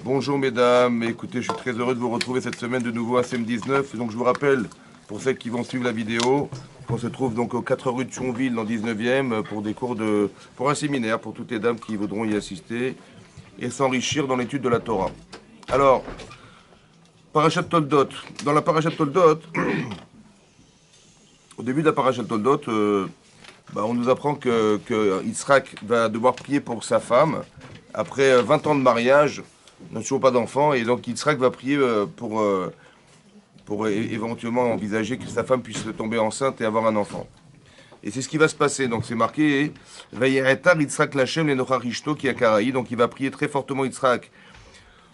Bonjour mesdames, écoutez, je suis très heureux de vous retrouver cette semaine de nouveau à CM19. Donc je vous rappelle, pour celles qui vont suivre la vidéo, qu'on se trouve donc aux 4 rues de Thionville, dans le 19e, pour des cours pour un séminaire, pour toutes les dames qui voudront y assister et s'enrichir dans l'étude de la Torah. Alors, Parashat Toldot. Dans la Parashat Toldot, au début de la Parashat Toldot, on nous apprend que Yitzhak va devoir prier pour sa femme après 20 ans de mariage, n'a toujours pas d'enfant, et donc Yitzhak va prier pour éventuellement envisager que sa femme puisse tomber enceinte et avoir un enfant. Et c'est ce qui va se passer. Donc c'est marqué Vayeretar Yitzhak Lachem Lenochar Ishto ki Akaraï. Donc il va prier très fortement Yitzhak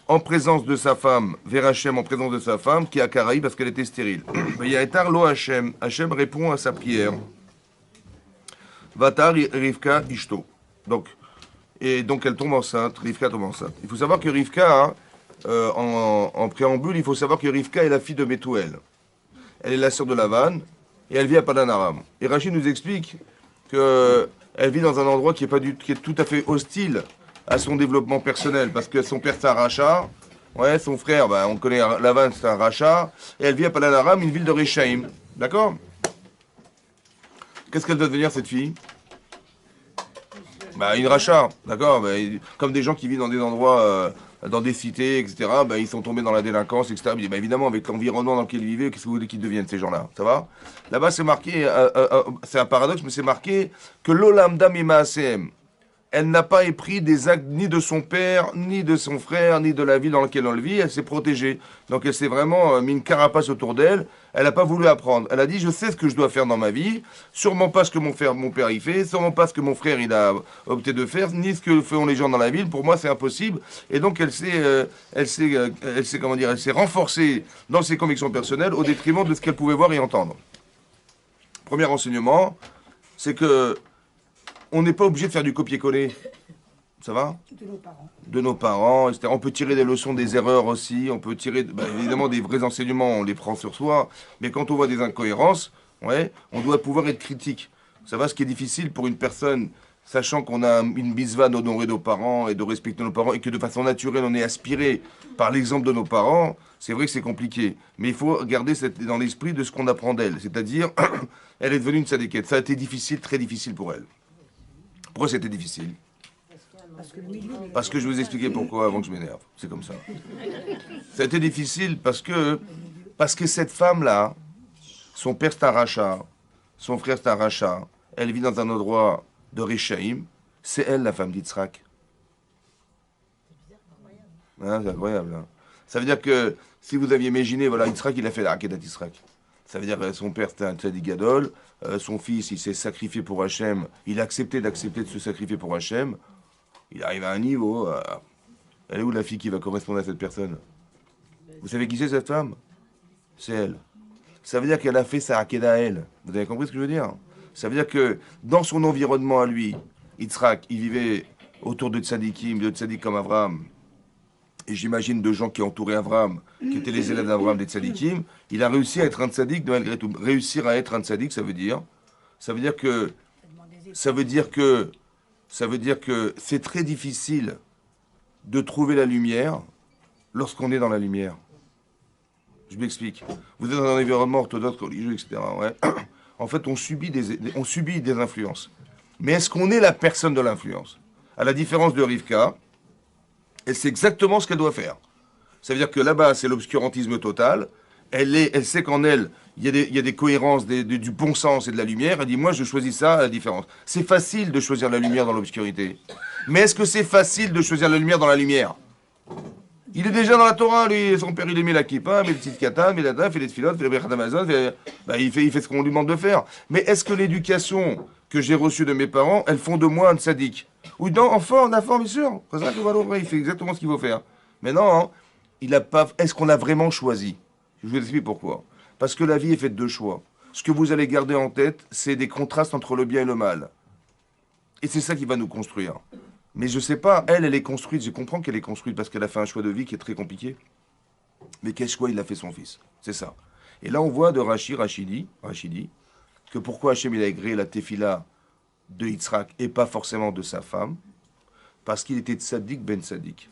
en présence de sa femme, vers Hachem en présence de sa femme, qui est Akaraï parce qu'elle était stérile. Vayeretar Lo Hachem. Hachem répond à sa prière. Vatar Rivka Ishto. Donc elle tombe enceinte, Rivka tombe enceinte. Il faut savoir que Rivka, en préambule, il faut savoir que Rivka est la fille de Bethuel. Elle est la sœur de Lavan, et elle vit à Padan Aram. Et Rachid nous explique qu'elle vit dans un endroit qui est tout à fait hostile à son développement personnel, parce que son père c'est un rachat, son frère, on connaît Lavan, c'est un rachat, et elle vit à Padan Aram, une ville de Réchaïm. D'accord? Qu'est-ce qu'elle doit devenir, cette fille? Une rachat, d'accord, comme des gens qui vivent dans des endroits, dans des cités, etc., ils sont tombés dans la délinquance, etc. Mais, évidemment, avec l'environnement dans lequel ils vivaient, qu'est-ce que vous voulez qu'ils deviennent, ces gens-là? Ça va? Là-bas, c'est marqué, c'est un paradoxe, mais c'est marqué que l'olamda mimaaseem, elle n'a pas épris des actes ni de son père, ni de son frère, ni de la ville dans laquelle elle vit. Elle s'est protégée. Donc elle s'est vraiment mis une carapace autour d'elle. Elle n'a pas voulu apprendre. Elle a dit, je sais ce que je dois faire dans ma vie. Sûrement pas ce que mon père y fait. Sûrement pas ce que mon frère il a opté de faire. Ni ce que font les gens dans la ville. Pour moi, c'est impossible. Et donc elle s'est renforcée dans ses convictions personnelles au détriment de ce qu'elle pouvait voir et entendre. Premier enseignement, c'est que on n'est pas obligé de faire du copier-coller. Ça va? De nos parents. De nos parents, etc. On peut tirer des leçons des erreurs aussi. On peut tirer, évidemment, des vrais enseignements, on les prend sur soi. Mais quand on voit des incohérences, on doit pouvoir être critique. Ça va? Ce qui est difficile pour une personne, sachant qu'on a une bisva d'honorer nos parents et de respecter nos parents, et que de façon naturelle, on est aspiré par l'exemple de nos parents, c'est vrai que c'est compliqué. Mais il faut garder dans l'esprit de ce qu'on apprend d'elle. C'est-à-dire, elle est devenue une sadéquette. Ça a été difficile, très difficile pour elle. Pourquoi c'était difficile? Parce que je vais vous expliquer pourquoi avant que je m'énerve. C'est comme ça. Ça a été difficile parce que cette femme-là, son père c'est un rachat, son frère c'est un rachat, elle vit dans un endroit de Réchaïm, c'est elle la femme d'Yitzhak. C'est incroyable. Hein. Ça veut dire que si vous aviez imaginé, voilà, Yitzhak il a fait la Akedat Yitzhak. Ça veut dire que son père c'était un tzadik gadol, son fils il s'est sacrifié pour Hachem, il a accepté de se sacrifier pour Hachem, il arrive à un niveau, elle est où la fille qui va correspondre à cette personne? Vous savez qui c'est cette femme? C'est elle. Ça veut dire qu'elle a fait sa Hakeda à elle. Vous avez compris ce que je veux dire? Ça veut dire que dans son environnement à lui, Yitzhak, il vivait autour de tzadikim, de tzadik comme Abraham, et j'imagine de gens qui entouraient Abraham, qui étaient les élèves d'Abraham des tzadikim, il a réussi à être un tzadik malgré tout. Réussir à être un tzadik, ça veut dire que c'est très difficile de trouver la lumière lorsqu'on est dans la lumière. Je m'explique. Vous êtes dans un environnement orthodoxe, religieux, etc. En fait, on subit des influences. Mais est-ce qu'on est la personne de l'influence? À la différence de Rivka, elle sait exactement ce qu'elle doit faire. Ça veut dire que là-bas, c'est l'obscurantisme total. Elle sait qu'en elle, il y a des cohérences, du bon sens et de la lumière. Elle dit, moi, je choisis ça à la différence. C'est facile de choisir la lumière dans l'obscurité. Mais est-ce que c'est facile de choisir la lumière dans la lumière? Il est déjà dans la Torah, lui. Son père, il met la kippa, met le tzidkata, met la daf, fait les tfilotes, fait les brechat Amazon, il fait ce qu'on lui demande de faire. Mais est-ce que l'éducation que j'ai reçue de mes parents, elles font de moi un tzaddik? Oui, non, enfant, bien sûr. Il fait exactement ce qu'il faut faire. Mais non, il a pas. Est-ce qu'on a vraiment choisi? Je vous explique pourquoi. Parce que la vie est faite de choix. Ce que vous allez garder en tête, c'est des contrastes entre le bien et le mal. Et c'est ça qui va nous construire. Mais je sais pas, elle est construite, je comprends qu'elle est construite parce qu'elle a fait un choix de vie qui est très compliqué. Mais quel choix il a fait son fils? C'est ça. Et là, on voit de Rachidi, que pourquoi Hachem il a agréé la tefila de Yitzhak et pas forcément de sa femme? Parce qu'il était tzaddik ben tzaddik.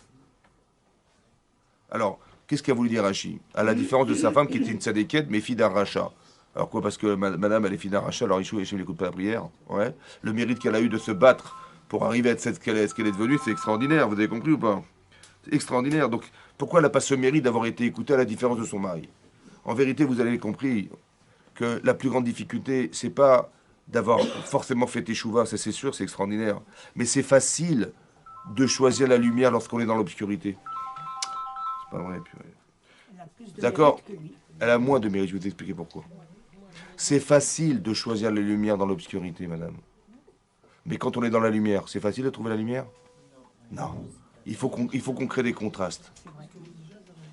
Alors, qu'est-ce qu'a voulu dire Rachi? À la différence de sa femme qui était une tzadékette, mais fille d'un rachat. Alors quoi? Parce que madame, elle est fille d'un rachat, alors il n'écoute pas la prière. Ouais. Le mérite qu'elle a eu de se battre pour arriver à être ce qu'elle est devenue, c'est extraordinaire. Vous avez compris ou pas? C'est extraordinaire. Donc, pourquoi elle n'a pas ce mérite d'avoir été écoutée à la différence de son mari? En vérité, vous avez compris que la plus grande difficulté, c'est pas d'avoir forcément fait échouva, ça c'est sûr, c'est extraordinaire. Mais c'est facile de choisir la lumière lorsqu'on est dans l'obscurité. C'est pas vrai, purée. D'accord? Elle a moins de mérite, je vais vous expliquer pourquoi. C'est facile de choisir les lumières dans l'obscurité, madame. Mais quand on est dans la lumière, c'est facile de trouver la lumière? Non. Il faut qu'on crée des contrastes.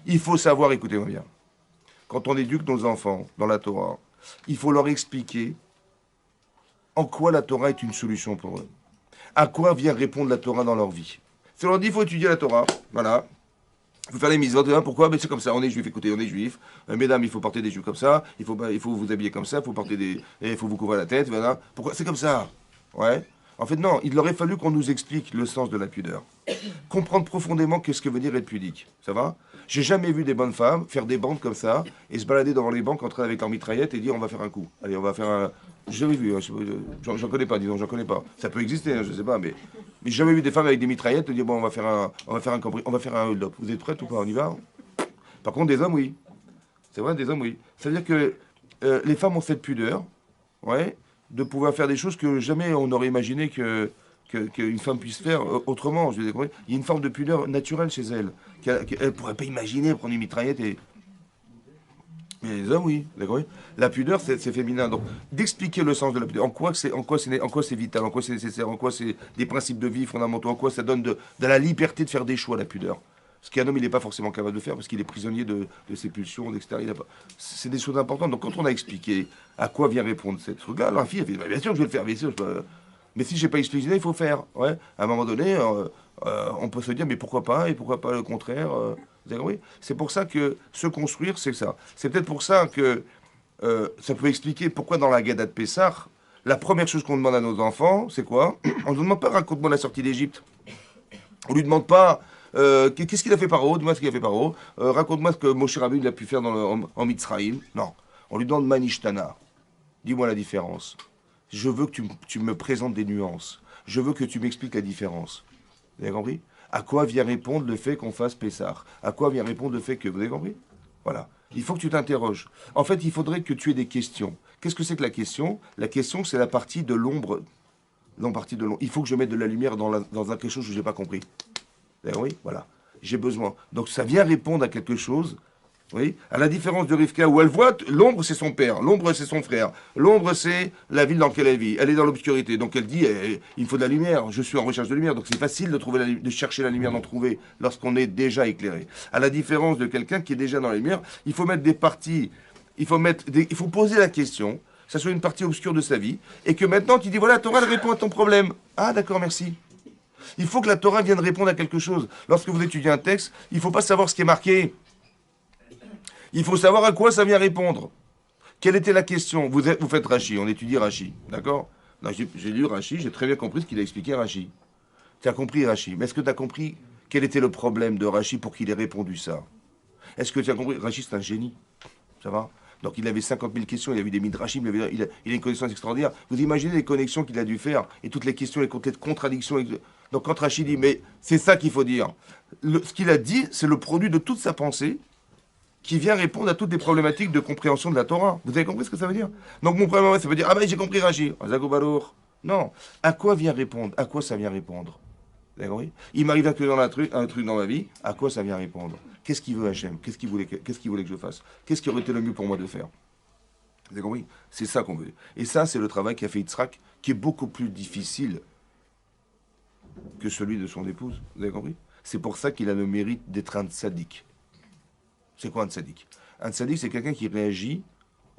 Il faut savoir, écoutez-moi bien, quand on éduque nos enfants dans la Torah, il faut leur expliquer en quoi la Torah est une solution pour eux. À quoi vient répondre la Torah dans leur vie. Si on leur dit, il faut étudier la Torah, voilà. Il faut faire les mitzvot. Pourquoi? Mais c'est comme ça, on est juif, écoutez, on est juif. Mesdames, il faut porter des jupes comme ça, il faut vous habiller comme ça, il faut vous couvrir la tête, voilà. Pourquoi? C'est comme ça. Ouais. En fait, non, il aurait fallu qu'on nous explique le sens de la pudeur. Comprendre profondément qu'est-ce que veut dire être pudique. Ça va? J'ai jamais vu des bonnes femmes faire des bandes comme ça et se balader devant les banques, entrer avec leur mitraillette et dire on va faire un coup. Allez, on va faire un. J'ai jamais vu, hein, j'en connais pas, disons, j'en connais pas. Ça peut exister, hein, je sais pas, mais j'ai jamais vu des femmes avec des mitraillettes dire bon, on va faire un hold-up. Vous êtes prêts ou pas? On y va? Par contre, des hommes, oui. C'est vrai, des hommes, oui. Ça veut dire que les femmes ont cette pudeur, ouais, de pouvoir faire des choses que jamais on n'aurait imaginé qu'une femme puisse faire autrement. Il y a une forme de pudeur naturelle chez elle. Elle ne pourrait pas imaginer prendre une mitraillette et. Mais les hommes, oui, d'accord. La pudeur, c'est féminin. Donc, d'expliquer le sens de la pudeur, en quoi c'est vital, en quoi c'est nécessaire, en quoi c'est des principes de vie fondamentaux, en quoi ça donne de la liberté de faire des choix, la pudeur. Ce qu'un homme, il n'est pas forcément capable de faire parce qu'il est prisonnier de ses pulsions, etc. C'est des choses importantes. Donc, quand on a expliqué à quoi vient répondre cette truc-là, la fille, elle fait, bah, bien sûr que je vais le faire, bien sûr. Mais si je n'ai pas expliqué, il faut faire. Ouais. À un moment donné, on peut se dire, mais pourquoi pas, et pourquoi pas le contraire vous avez compris? C'est pour ça que se construire, c'est ça. C'est peut-être pour ça que ça peut expliquer pourquoi dans la Gada de Pessah, la première chose qu'on demande à nos enfants, c'est quoi? On ne demande pas raconte-moi la sortie d'Égypte. On lui demande pas qu'est-ce qu'il a fait Paro, dis-moi ce qu'il a fait Paro, raconte-moi ce que Moshe Rabbeinu a pu faire en Mitzrayim. Non, on lui demande Manishtana. Dis-moi la différence. Je veux que tu me présentes des nuances. Je veux que tu m'expliques la différence. Vous avez compris? À quoi vient répondre le fait qu'on fasse Pessah? À quoi vient répondre le fait que... Vous avez compris? Voilà. Il faut que tu t'interroges. En fait, il faudrait que tu aies des questions. Qu'est-ce que c'est que la question? La question, c'est la partie de l'ombre. Non, partie de l'ombre. Il faut que je mette de la lumière dans quelque chose que je n'ai pas compris. Vous avez compris? Voilà. J'ai besoin. Donc ça vient répondre à quelque chose. Oui, à la différence de Rivka, où elle voit l'ombre, c'est son père, l'ombre, c'est son frère, l'ombre, c'est la ville dans laquelle elle vit. Elle est dans l'obscurité, donc elle dit il faut de la lumière. Je suis en recherche de lumière, donc c'est facile de chercher la lumière, d'en trouver lorsqu'on est déjà éclairé. À la différence de quelqu'un qui est déjà dans la lumière, il faut mettre des parties, il faut poser la question, que ça soit une partie obscure de sa vie, et que maintenant tu dis voilà, la Torah elle répond à ton problème. Ah d'accord, merci. Il faut que la Torah vienne répondre à quelque chose. Lorsque vous étudiez un texte, il ne faut pas savoir ce qui est marqué. Il faut savoir à quoi ça vient répondre. Quelle était la question? Vous faites Rachi, on étudie Rachi, d'accord? J'ai lu Rachi, j'ai très bien compris ce qu'il a expliqué Rachi. Tu as compris Rachi, mais est-ce que tu as compris quel était le problème de Rachi pour qu'il ait répondu ça? Est-ce que tu as compris? Rachi, c'est un génie, ça va? Donc il avait 50 000 questions, il a vu des midrashim, il a une connaissance extraordinaire. Vous imaginez les connexions qu'il a dû faire et toutes les questions, les contradictions. Donc quand Rachi dit, mais c'est ça qu'il faut dire. Ce qu'il a dit, c'est le produit de toute sa pensée, qui vient répondre à toutes les problématiques de compréhension de la Torah. Vous avez compris ce que ça veut dire? Donc mon premier, ça veut dire, ah ben j'ai compris Rachi. Non. À quoi vient répondre? À quoi ça vient répondre? Vous avez compris? Il m'arrive un truc dans ma vie, à quoi ça vient répondre? Qu'est-ce qu'il veut Hachem? Qu'est-ce qu'il voulait que je fasse? Qu'est-ce qui aurait été le mieux pour moi de faire? Vous avez compris? C'est ça qu'on veut. Et ça, c'est le travail qu'a fait Yitzhak, qui est beaucoup plus difficile que celui de son épouse. Vous avez compris? C'est pour ça qu'il a le mérite d'être un tzaddik. C'est quoi un tzaddik? Un tzaddik, c'est quelqu'un qui réagit,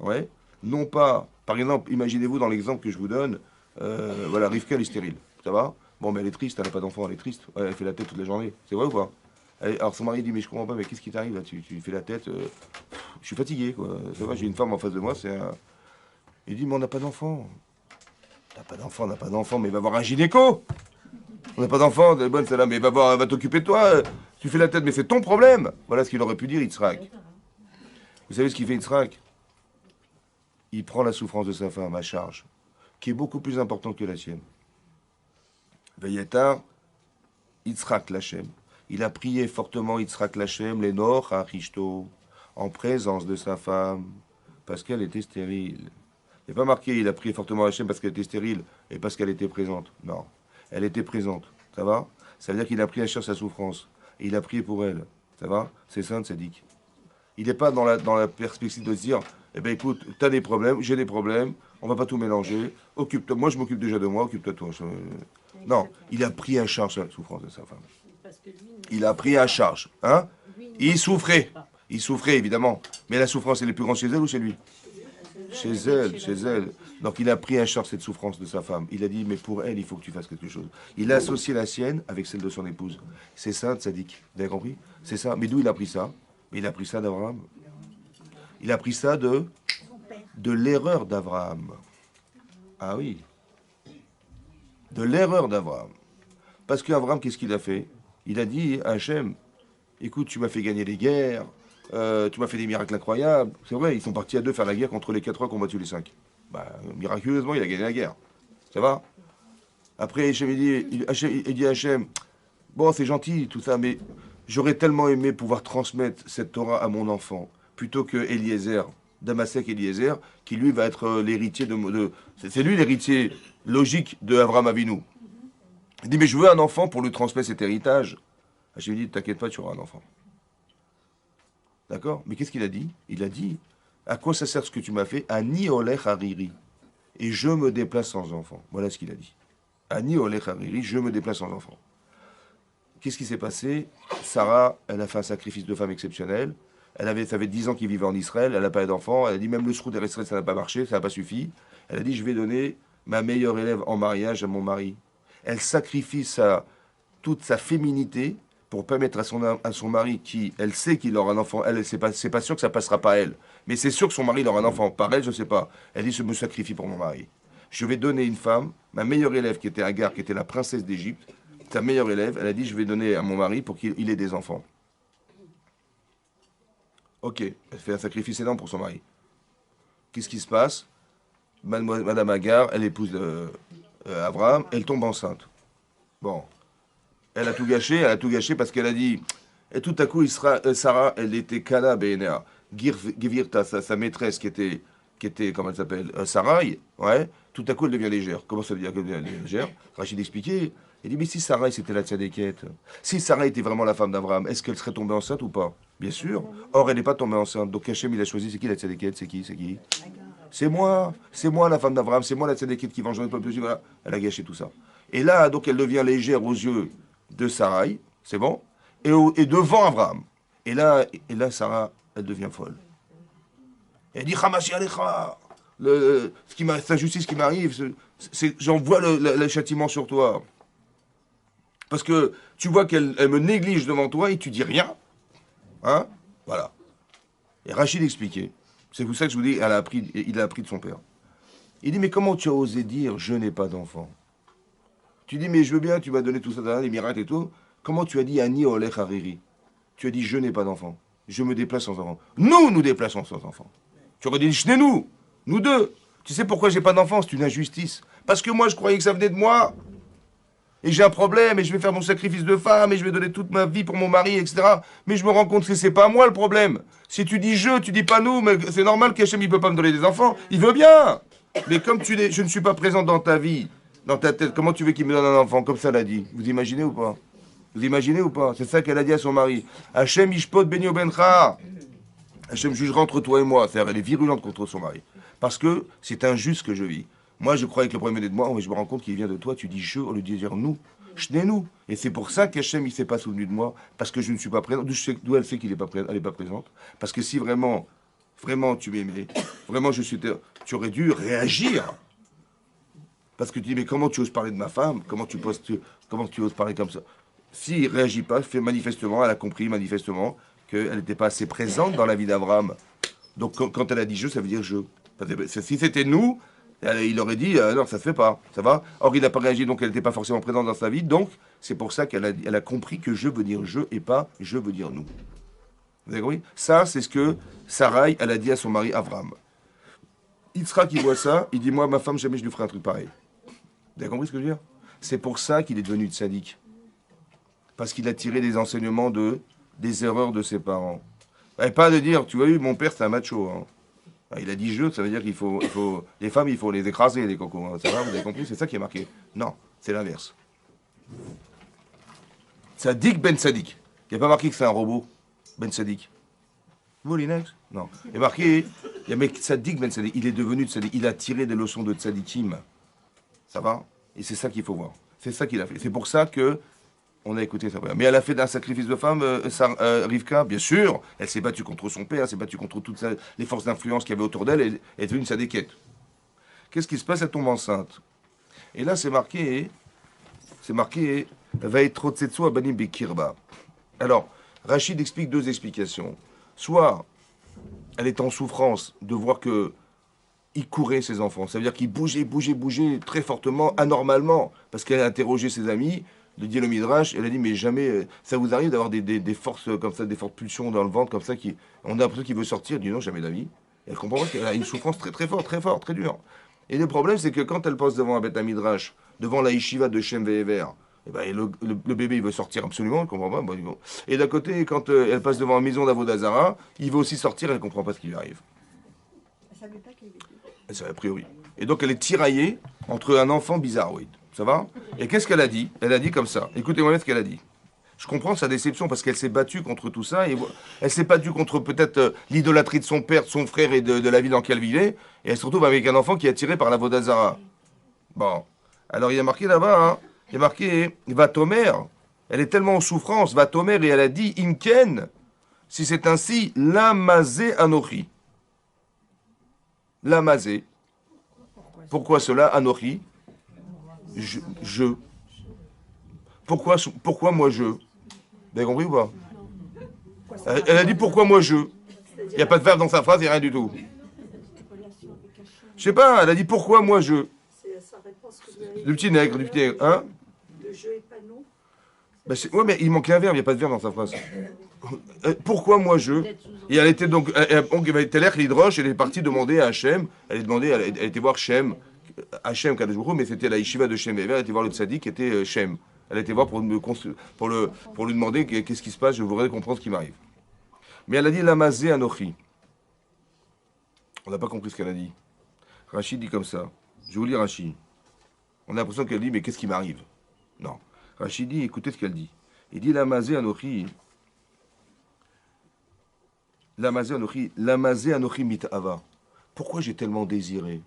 ouais, non pas, par exemple, imaginez-vous dans l'exemple que je vous donne, voilà, Rivka, elle est stérile, ça va? Bon, mais elle est triste, elle n'a pas d'enfant, elle est triste, ouais, elle fait la tête toute la journée, c'est vrai ou pas? Alors son mari dit, mais je comprends pas, mais qu'est-ce qui t'arrive là? Tu fais la tête, je suis fatigué, quoi. Ça va, j'ai une femme en face de moi, il dit, mais on n'a pas d'enfant. On n'a pas d'enfant, mais va voir un gynéco. On n'a pas d'enfant, bonne celle-là, mais va t'occuper de toi. Tu fais la tête, mais c'est ton problème. Voilà ce qu'il aurait pu dire Yitzhak. Vous savez ce qu'il fait Yitzhak? Il prend la souffrance de sa femme à charge, qui est beaucoup plus importante que la sienne. Veyetar, Yitzhak Lachem. Il a prié fortement Yitzhak Lachem, l'Enoch à Richto, en présence de sa femme, parce qu'elle était stérile. Il n'est pas marqué, il a prié fortement Hachem parce qu'elle était stérile et parce qu'elle était présente. Non, elle était présente. Ça va? Ça veut dire qu'il a pris à charge sa souffrance. Et il a prié pour elle. Ça va? C'est ça, Tzadik. Il n'est pas dans la perspective de se dire, eh bien écoute, tu as des problèmes, j'ai des problèmes, on va pas tout mélanger, occupe-toi, moi je m'occupe déjà de moi, occupe-toi toi. Non, il a pris à charge la souffrance de sa femme. Il a pris à charge. Hein? Il souffrait. Il souffrait, évidemment. Mais la souffrance, elle est plus grande chez elle ou chez lui? Chez elle, chez elle. Donc il a pris à charge cette souffrance de sa femme. Il a dit, mais pour elle, il faut que tu fasses quelque chose. Il a associé la sienne avec celle de son épouse. C'est ça, Tzadik. Vous avez compris? C'est ça. Mais d'où il a pris ça? Mais il a pris ça d'Abraham. Il a pris ça de l'erreur d'Abraham. Ah oui. De l'erreur d'Abraham. Parce qu'Abraham, qu'est-ce qu'il a fait? Il a dit à Hachem, écoute, tu m'as fait gagner les guerres, tu m'as fait des miracles incroyables. C'est vrai, ils sont partis à deux faire la guerre contre les 4 rois qui ont battu les 5. Bah, miraculeusement, il a gagné la guerre. Ça va? Après, Hachem, il dit à Hachem, bon, c'est gentil, tout ça, mais j'aurais tellement aimé pouvoir transmettre cette Torah à mon enfant, plutôt que Eliezer, Damasek Eliezer, qui lui va être l'héritier c'est lui l'héritier logique de Avraham Avinu. Il dit, mais je veux un enfant pour lui transmettre cet héritage. Hachem dit, t'inquiète pas, tu auras un enfant. D'accord? Mais qu'est-ce qu'il a dit? Il a dit, à quoi ça sert ce que tu m'as fait? Ani olech hariri. Et je me déplace sans enfant. Voilà ce qu'il a dit. Ani olech hariri, je me déplace sans enfant. Qu'est-ce qui s'est passé? Sarah, elle a fait un sacrifice de femme exceptionnel. Ça fait 10 ans qu'il vivait en Israël, elle n'a pas eu d'enfant. Elle a dit, même le sroud des restreintes, ça n'a pas marché, ça n'a pas suffi. Elle a dit, je vais donner ma meilleure élève en mariage à mon mari. Elle sacrifie toute sa féminité pour permettre à son mari, qui, elle sait qu'il aura un enfant, elle, c'est pas sûr que ça passera pas à elle, mais c'est sûr que son mari il aura un enfant. Par elle, je sais pas. Elle dit, je me sacrifie pour mon mari. Je vais donner une femme, ma meilleure élève qui était Agar, qui était la princesse d'Égypte, sa meilleure élève, elle a dit, je vais donner à mon mari pour qu'il ait des enfants. Ok, elle fait un sacrifice énorme pour son mari. Qu'est-ce qui se passe? Madame Agar, elle épouse Abraham, elle tombe enceinte. Bon. Elle a tout gâché parce qu'elle a dit. Et tout à coup, Sarah, elle était Kana Bénéa. Givirta, sa maîtresse qui était, comment elle s'appelle? Sarai, ouais. Tout à coup, elle devient légère. Comment ça veut dire qu'elle devient légère? Rachid expliquait. Il dit, mais si Sarai, c'était la tzadékette, si Sarai était vraiment la femme d'Abraham, est-ce qu'elle serait tombée enceinte ou pas? Bien sûr. Or, elle n'est pas tombée enceinte. Donc, Hachem, il a choisi, c'est qui la tzadékette? C'est qui? C'est moi la femme d'Abraham, c'est moi la tzadékette qui venge le peuple juif. Voilà. Elle a gâché tout ça. Et là, donc, elle devient légère aux yeux de Sarai, c'est bon, et devant Abraham. Et là, Sarah, elle devient folle. Elle dit, Hamashi Alecha, sa justice qui m'arrive, j'envoie le châtiment sur toi. Parce que tu vois qu'elle me néglige devant toi et tu dis rien. Hein? Voilà. Et Rachid expliquait. C'est pour ça que je vous dis, il a appris de son père. Il dit, mais comment tu as osé dire, je n'ai pas d'enfant? Tu dis, mais je veux bien, tu m'as donné tout ça, les miracles et tout. Comment tu as dit, Ani olech hariri? Tu as dit, je n'ai pas d'enfant. Je me déplace sans enfant. Nous déplaçons sans enfant. Tu aurais dit, chez nous deux. Tu sais pourquoi j'ai pas d'enfant? C'est une injustice. Parce que moi, je croyais que ça venait de moi. Et j'ai un problème, et je vais faire mon sacrifice de femme, et je vais donner toute ma vie pour mon mari, etc. Mais je me rends compte que c'est pas moi le problème. Si tu dis je, tu dis pas nous, mais c'est normal qu'Hachem, il peut pas me donner des enfants. Il veut bien. Mais comme je ne suis pas présent dans ta vie, dans ta tête, comment tu veux qu'il me donne un enfant? Comme ça, elle a dit. Vous imaginez ou pas? Vous imaginez ou pas? C'est ça qu'elle a dit à son mari. Hachem ishpot benio bencha. Hachem jugera entre toi et moi. C'est-à-dire, elle est virulente contre son mari. Parce que c'est injuste que je vis. Moi, je croyais que le problème venait de moi, mais je me rends compte qu'il vient de toi. Tu dis je au lieu de dire nous. Nous. Et c'est pour ça qu'Hachem, il s'est pas souvenu de moi, parce que je ne suis pas présent. D'où elle sait qu'elle n'est pas présente. Parce que si vraiment tu m'aimais, vraiment tu aurais dû réagir. Parce que tu dis, mais comment tu oses parler de ma femme? Comment tu oses parler comme ça? S'il ne réagit pas, elle a compris manifestement qu'elle n'était pas assez présente dans la vie d'Abraham. Donc quand elle a dit je, ça veut dire je. Si c'était nous, Il aurait dit, non, ça se fait pas, ça va. Or, il n'a pas réagi, donc elle n'était pas forcément présente dans sa vie. Donc, c'est pour ça elle a compris que je veux dire je et pas je veux dire nous. Vous avez compris? Ça, c'est ce que Sarai, elle a dit à son mari Avram. Yitzhak, qui voit ça, il dit, moi, ma femme, jamais je lui ferai un truc pareil. Vous avez compris ce que je veux dire? C'est pour ça qu'il est devenu tzaddik. Parce qu'il a tiré des enseignements des erreurs de ses parents. Et pas de dire, tu vois, mon père, c'est un macho. Hein. Il a dit je, ça veut dire les femmes, il faut les écraser, les cocos. Hein. Ça va, vous avez compris? C'est ça qui est marqué. Non, c'est l'inverse. Tzadik ben Tzadik. Il n'y a pas marqué que c'est un robot, ben Tzadik. Vous, Linux? Non. Il y a marqué, il y a Tzadik ben Tzadik. Il est devenu Tzadik. Il a tiré des leçons de Tzadikim. Ça va? Et c'est ça qu'il faut voir. C'est ça qu'il a fait. C'est pour ça que on a écouté sa prière. Mais elle a fait un sacrifice de femme, Rivka, bien sûr. Elle s'est battue contre son père, elle s'est battue contre toutes les forces d'influence qu'il y avait autour d'elle. Elle est devenue sa déquête. Qu'est-ce qui se passe? Elle tombe enceinte. Et là, c'est marqué, Vaetrotsetsu abanim bekirba. Alors, Rachid explique deux explications. Soit, elle est en souffrance de voir que il courait ses enfants. Ça veut dire qu'il bougeait très fortement, anormalement, parce qu'elle a interrogé ses amis. De dire le Midrash, elle a dit, mais jamais, ça vous arrive d'avoir des forces comme ça, des fortes pulsions dans le ventre comme ça, on a l'impression qu'il veut sortir, elle dit non, jamais d'avis. Elle comprend pas qu'elle a une souffrance très forte, très dure. Et le problème, c'est que quand elle passe devant un Beth Midrash, devant la yeshiva de Shem Ve'ever, et ben, le bébé, il veut sortir absolument, elle comprend pas. Bon. Et d'un côté, quand elle passe devant une maison d'Avodazara, il veut aussi sortir, elle comprend pas ce qui lui arrive. Elle savait pas qu'elle était. Elle savait a priori. Et donc, elle est tiraillée entre un enfant bizarroïde. Ça va? Et qu'est-ce qu'elle a dit? Elle a dit comme ça. Écoutez-moi bien ce qu'elle a dit. Je comprends sa déception parce qu'elle s'est battue contre tout ça. Et elle s'est battue contre peut-être l'idolâtrie de son père, de son frère et de la ville dans laquelle elle vivait. Et elle se retrouve avec un enfant qui est attiré par la Vodazara. Bon. Alors il y a marqué là-bas, hein, il y a marqué Vatomer. Elle est tellement en souffrance, Vatomer, et elle a dit Inken. Si c'est ainsi, Lamazé Anochi. Lamazé. Pourquoi cela, Anochi? Je. Pourquoi moi je? Vous avez compris ou pas? Elle a dit pourquoi moi je? Il n'y a pas de verbe dans sa phrase, il n'y a rien du tout. Je sais pas, elle a dit pourquoi moi je? Du petit nègre, hein? Le je et pas nous. Ouais, mais il manque un verbe, il n'y a pas de verbe dans sa phrase. Pourquoi moi je? Et elle était donc, elle était l'air l'hydroche, elle est partie demander à Hachem, elle était voir Shem. Hachem Kadosh Baruch Hu, mais c'était la yeshiva de Shem Ve'ever, elle était voir le tzaddik qui était Shem. Elle était voir pour lui demander qu'est-ce qui se passe, je voudrais comprendre ce qui m'arrive. Mais elle a dit Lamazé Anochi. On n'a pas compris ce qu'elle a dit. Rachid dit comme ça. Je vous lis Rachid. On a l'impression qu'elle dit mais qu'est-ce qui m'arrive? Non. Rachid dit écoutez ce qu'elle dit. Il dit Lamazé Anochi. Lamazé Anochi mit'ava. Pourquoi j'ai tellement désiré?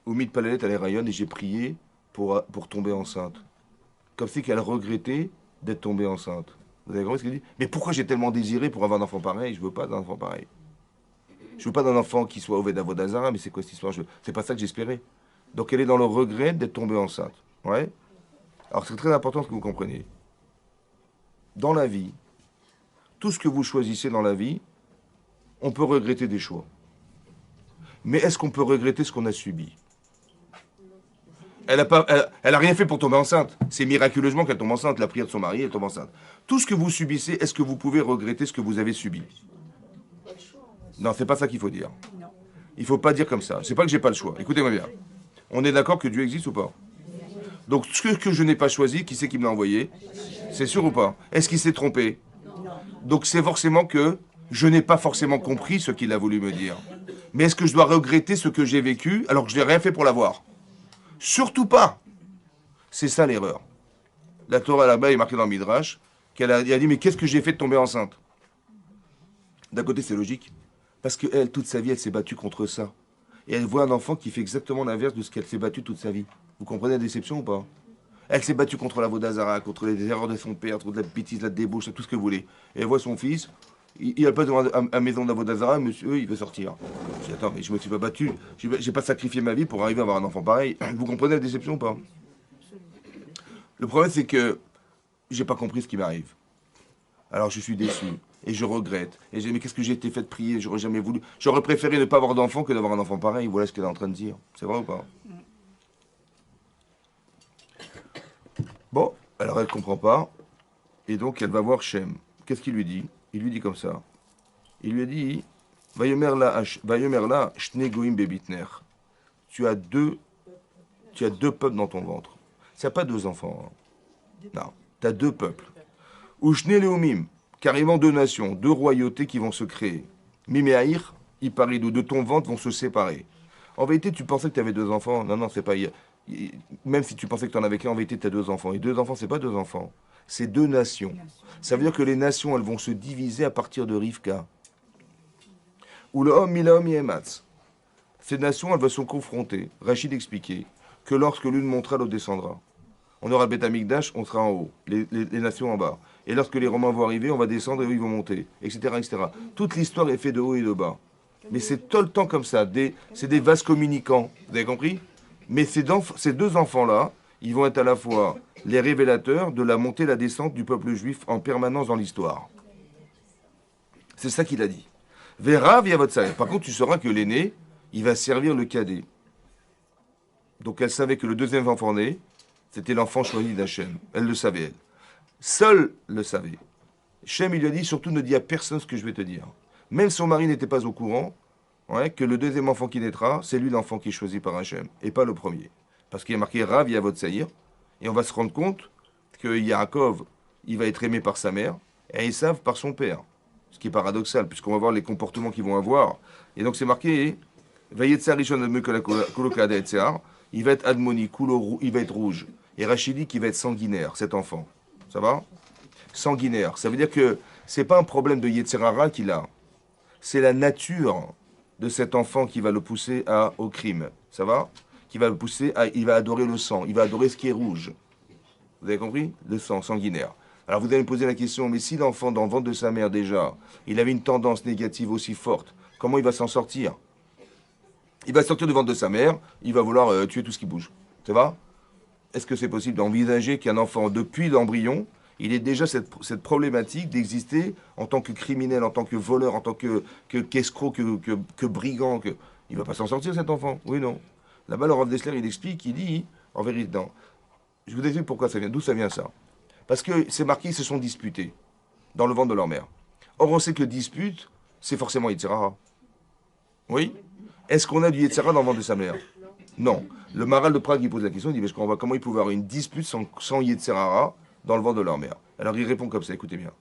Au mit palalet, elle rayonne et j'ai prié pour tomber enceinte. Comme si qu'elle regrettait d'être tombée enceinte. Vous avez compris ce qu'elle dit? Mais pourquoi j'ai tellement désiré pour avoir un enfant pareil? Je veux pas d'un enfant pareil. Je veux pas d'un enfant qui soit Oved Avodazara, mais c'est quoi cette histoire? C'est pas ça que j'espérais. Donc elle est dans le regret d'être tombée enceinte. Ouais. Alors c'est très important ce que vous compreniez. Dans la vie, tout ce que vous choisissez dans la vie, on peut regretter des choix. Mais est-ce qu'on peut regretter ce qu'on a subi? Elle a rien fait pour tomber enceinte. C'est miraculeusement qu'elle tombe enceinte. La prière de son mari, elle tombe enceinte. Tout ce que vous subissez, est-ce que vous pouvez regretter ce que vous avez subi? Non, c'est pas ça qu'il faut dire. Il faut pas dire comme ça. C'est pas que j'ai pas le choix. Écoutez-moi bien. On est d'accord que Dieu existe ou pas? Donc ce que je n'ai pas choisi, qui c'est qui me l'a envoyé? C'est sûr ou pas? Est-ce qu'il s'est trompé? Donc c'est forcément que je n'ai pas forcément compris ce qu'il a voulu me dire. Mais est-ce que je dois regretter ce que j'ai vécu alors que je n'ai rien fait pour l'avoir? Surtout pas. C'est ça l'erreur. La Torah là-bas est marquée dans le Midrash qu'elle a dit mais qu'est-ce que j'ai fait de tomber enceinte? D'un côté c'est logique parce qu'elle toute sa vie elle s'est battue contre ça et elle voit un enfant qui fait exactement l'inverse de ce qu'elle s'est battue toute sa vie. Vous comprenez la déception ou pas? Elle s'est battue contre la Vodazara, contre les erreurs de son père, contre la bêtise, la débauche, tout ce que vous voulez. Et elle voit son fils, il a pas devant la maison d'Avodazara, monsieur, il veut sortir. Je dis, attends, mais je me suis pas battu, j'ai pas sacrifié ma vie pour arriver à avoir un enfant pareil. Vous comprenez la déception ou pas? Le problème, c'est que j'ai pas compris ce qui m'arrive. Alors je suis déçu. Et je regrette. Et j'ai mais qu'est-ce que j'ai été fait de prier, j'aurais jamais voulu. J'aurais préféré ne pas avoir d'enfant que d'avoir un enfant pareil. Voilà ce qu'elle est en train de dire. C'est vrai ou pas? Bon, alors elle comprend pas. Et donc elle va voir Shem. Qu'est-ce qu'il lui dit? Il lui dit comme ça. Il lui a dit, Vayomer la shne goim bebitner. Tu as deux, tu as deux peuples dans ton ventre. Tu n'as pas deux enfants. Hein. Non, tu as deux peuples. Ou shne leumim, carrément deux nations, deux royautés qui vont se créer. Miméaïr, Iparidou, de ton ventre vont se séparer. En vérité, tu pensais que tu avais deux enfants. Non, non, c'est pas. Même si tu pensais que tu en avais qu'un, en vérité, tu as deux enfants. Et deux enfants, c'est pas deux enfants. C'est deux nations. Ça veut dire que les nations, elles vont se diviser à partir de Rivka. Ou le homme, Milaom Yematz. Ces nations, elles vont se confronter. Rachid expliquait que lorsque l'une montera, l'autre descendra. On aura le Beth Amikdash, on sera en haut, les nations en bas. Et lorsque les Romains vont arriver, on va descendre et eux, ils vont monter, etc., etc. Toute l'histoire est faite de haut et de bas. Mais c'est tout le temps comme ça. C'est des vases communicants. Vous avez compris? Mais ces deux enfants-là, ils vont être à la fois les révélateurs de la montée et la descente du peuple juif en permanence dans l'histoire. C'est ça qu'il a dit. Vera via votre salaire. Par contre, tu sauras que l'aîné, il va servir le cadet. Donc elle savait que le deuxième enfant né, c'était l'enfant choisi d'Hachem. Elle le savait, elle. Seul le savait. Shem, il lui a dit, surtout ne dis à personne ce que je vais te dire. Même son mari n'était pas au courant, ouais, que le deuxième enfant qui naîtra, c'est lui l'enfant qui est choisi par Hachem, et pas le premier. Parce qu'il y a marqué Rav Yavot Saïr, et on va se rendre compte que Yaakov, il va être aimé par sa mère, et Esav par son père. Ce qui est paradoxal, puisqu'on va voir les comportements qu'ils vont avoir. Et donc c'est marqué, Vayetza Rishon Kolokada Etzear, il va être Admoni, il va être rouge. Et Rachidi qui va être sanguinaire, cet enfant. Ça va? Sanguinaire. Ça veut dire que c'est pas un problème de Yetzerara qu'il a. C'est la nature de cet enfant qui va le pousser au crime. Ça va? Qui va le pousser il va adorer le sang. Il va adorer ce qui est rouge. Vous avez compris? Le sang sanguinaire. Alors vous allez me poser la question, mais si l'enfant dans le ventre de sa mère déjà, il avait une tendance négative aussi forte, comment il va s'en sortir? Il va sortir du ventre de sa mère, il va vouloir tuer tout ce qui bouge. Ça va? Est-ce que c'est possible d'envisager qu'un enfant, depuis l'embryon, il ait déjà cette problématique d'exister en tant que criminel, en tant que voleur, en tant qu'escroc, que brigand il ne va pas s'en sortir cet enfant? Oui, non. Là-bas, le Rav Dessler, il explique, il dit, en vérité, non. Je vous explique pourquoi ça vient, d'où ça vient ça. Parce que c'est marqué, ils se sont disputés dans le ventre de leur mère. Or, on sait que le dispute, c'est forcément Yetzirara. Oui? Est-ce qu'on a du Yetzirara dans le ventre de sa mère? Non. Le Maral de Prague, il pose la question, il dit, mais je comprends pas comment il pouvait avoir une dispute sans Yetzirara dans le ventre de leur mère. Alors il répond comme ça, écoutez bien.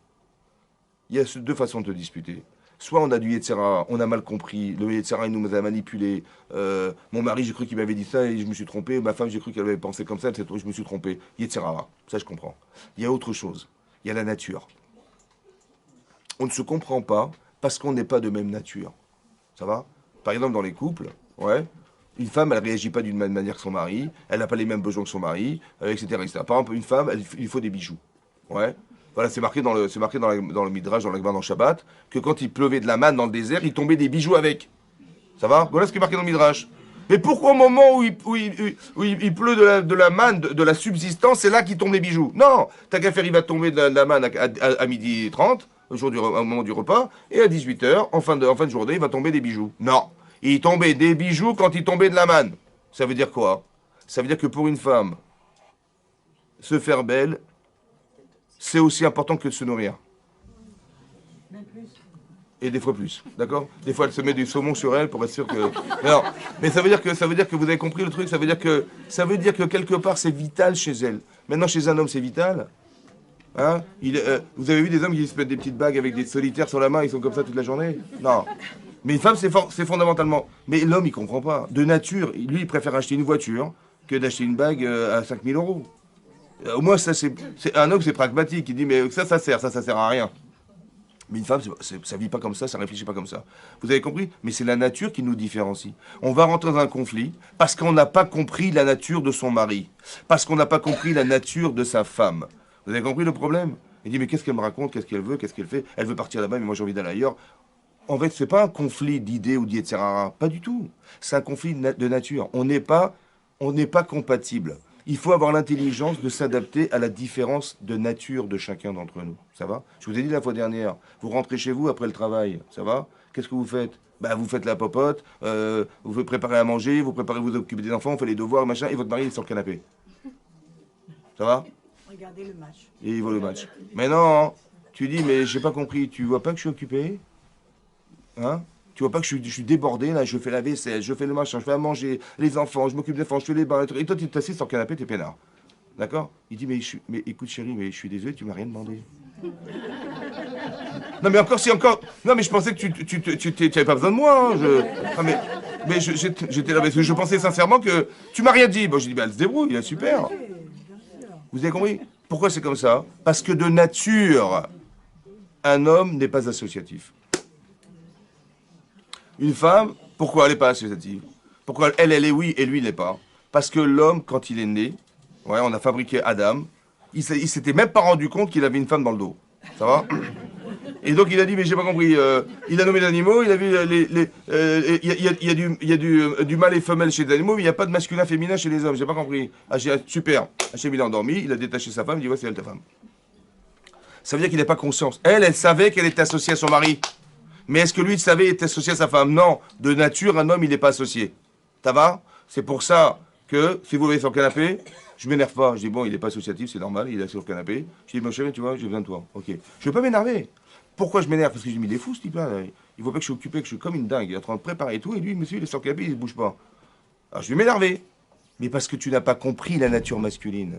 Il y a deux façons de te disputer. Soit on a du Yetzirara, on a mal compris, le Yetzirara il nous a manipulé, mon mari j'ai cru qu'il m'avait dit ça et je me suis trompé, ma femme j'ai cru qu'elle avait pensé comme ça, je me suis trompé. Yetzirara, ça je comprends. Il y a autre chose, il y a la nature. On ne se comprend pas parce qu'on n'est pas de même nature. Ça va? Par exemple dans les couples, ouais, une femme elle réagit pas d'une même manière que son mari, elle n'a pas les mêmes besoins que son mari, etc., etc. Par exemple une femme, il lui faut des bijoux. Ouais. Voilà, c'est marqué dans le Midrash, dans la Gemara, dans Shabbat, que quand il pleuvait de la manne dans le désert, il tombait des bijoux avec. Ça va? Voilà ce qui est marqué dans le Midrash. Mais pourquoi au moment où il pleut de la manne, de la subsistance, c'est là qu'il tombe les bijoux? Non! T'as qu'à faire, il va tomber de la manne à midi 30, au moment du repas, et à 18h, en fin de journée, il va tomber des bijoux. Non! Il tombait des bijoux quand il tombait de la manne. Ça veut dire quoi? Ça veut dire que pour une femme, se faire belle, c'est aussi important que de se nourrir. Et des fois plus, d'accord? Des fois, elle se met du saumon sur elle pour être sûre que. Non, mais ça veut dire que vous avez compris le truc. Ça veut dire que quelque part c'est vital chez elle. Maintenant, chez un homme, c'est vital. Hein? Vous avez vu des hommes qui se mettent des petites bagues avec des solitaires sur la main, ils sont comme ça toute la journée? Non. Mais une femme, c'est fondamentalement. Mais l'homme, il comprend pas. De nature, lui, il préfère acheter une voiture que d'acheter une bague à 5000 euros. Au moins, ça, c'est un homme, c'est pragmatique. Il dit, mais ça sert à rien. Mais une femme, ça vit pas comme ça réfléchit pas comme ça. Vous avez compris? Mais c'est la nature qui nous différencie. On va rentrer dans un conflit parce qu'on n'a pas compris la nature de son mari. Parce qu'on n'a pas compris la nature de sa femme. Vous avez compris le problème? Il dit, mais qu'est-ce qu'elle me raconte? Qu'est-ce qu'elle veut? Qu'est-ce qu'elle fait? Elle veut partir là-bas, mais moi j'ai envie d'aller ailleurs. En fait, c'est pas un conflit d'idées ou d'Yetzirara. Pas du tout. C'est un conflit de nature. On n'est pas compatible. Il faut avoir l'intelligence de s'adapter à la différence de nature de chacun d'entre nous. Ça va? Je vous ai dit la fois dernière, vous rentrez chez vous après le travail, ça va? Qu'est-ce que vous faites? Bah, vous faites la popote, vous préparez à manger, vous préparez vous occuper des enfants, vous faites les devoirs, machin, et votre mari est sur le canapé. Ça va? Regardez le match. Et il voit le match. Mais non, tu dis, mais j'ai pas compris, tu vois pas que je suis occupé? Hein? Tu vois pas que je suis débordé, là, je fais la vaisselle, je fais le machin, je fais à manger, les enfants, je m'occupe des enfants, je fais les bains, et toi tu t'assieds sur le canapé, t'es peinard. D'accord? Il dit, mais écoute chérie, mais je suis désolé, tu m'as rien demandé. Non mais encore, si encore... Non mais je pensais que tu avais pas besoin de moi. Hein, non mais j'étais là parce que je pensais sincèrement que tu m'as rien dit. Bon, j'ai dit, bah elle se débrouille, elle est super. Vous avez compris? Pourquoi c'est comme ça? Parce que de nature, un homme n'est pas associatif. Une femme, pourquoi elle n'est pas associative? Pourquoi elle est oui et lui il n'est pas? Parce que l'homme, quand il est né, ouais, on a fabriqué Adam, il s'était même pas rendu compte qu'il avait une femme dans le dos. Ça va? Et donc il a dit, mais j'ai pas compris, il a nommé les animaux, il a vu il y a du mâle et femelle chez les animaux, mais il n'y a pas de masculin féminin chez les hommes, j'ai pas compris. Ah, super, Hachem il a endormi, il a détaché sa femme, il dit, ouais, c'est elle ta femme. Ça veut dire qu'il n'a pas conscience. Elle savait qu'elle était associée à son mari. Mais est-ce que lui, il savait, il était associé à sa femme? Non. De nature, un homme, il n'est pas associé. Ça va? C'est pour ça que, si vous voyez sur le canapé, je m'énerve pas. Je dis, bon, il n'est pas associatif, c'est normal, il est sur le canapé. Je dis, mon chéri, tu vois, j'ai besoin de toi. Ok. Je ne vais pas m'énerver. Pourquoi je m'énerve? Parce que j'ai mis des fous, ce type-là. Il voit pas que je suis occupé, que je suis comme une dingue. Il est en train de préparer et tout, et lui, monsieur, il est sur le canapé, il ne bouge pas. Alors, je vais m'énerver. Mais parce que tu n'as pas compris la nature masculine.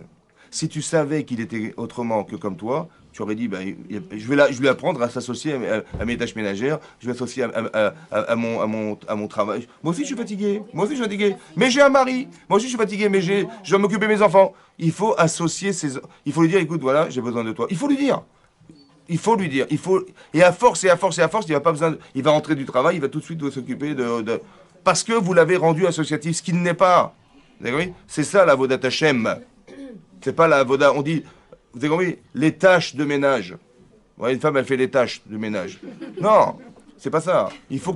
Si tu savais qu'il était autrement que comme toi, tu aurais dit, ben, je vais apprendre à s'associer à mes tâches ménagères, je vais associer à mon travail. Moi aussi, je suis fatigué. Moi aussi, je suis fatigué. Mais j'ai un mari. Moi aussi, je suis fatigué, mais je dois m'occuper de mes enfants. Il faut associer il faut lui dire, écoute, voilà, j'ai besoin de toi. Il faut lui dire. Il faut lui dire. Et à force, et à force, et à force, il va pas besoin. Il va rentrer du travail, il va tout de suite s'occuper parce que vous l'avez rendu associatif, ce qu'il n'est pas. Vous avez compris? C'est ça la Vodat Hashem. C'est pas la Voda. On dit, vous avez compris? Les tâches de ménage. Ouais, une femme, elle fait les tâches de ménage. Non, c'est pas ça. Il faut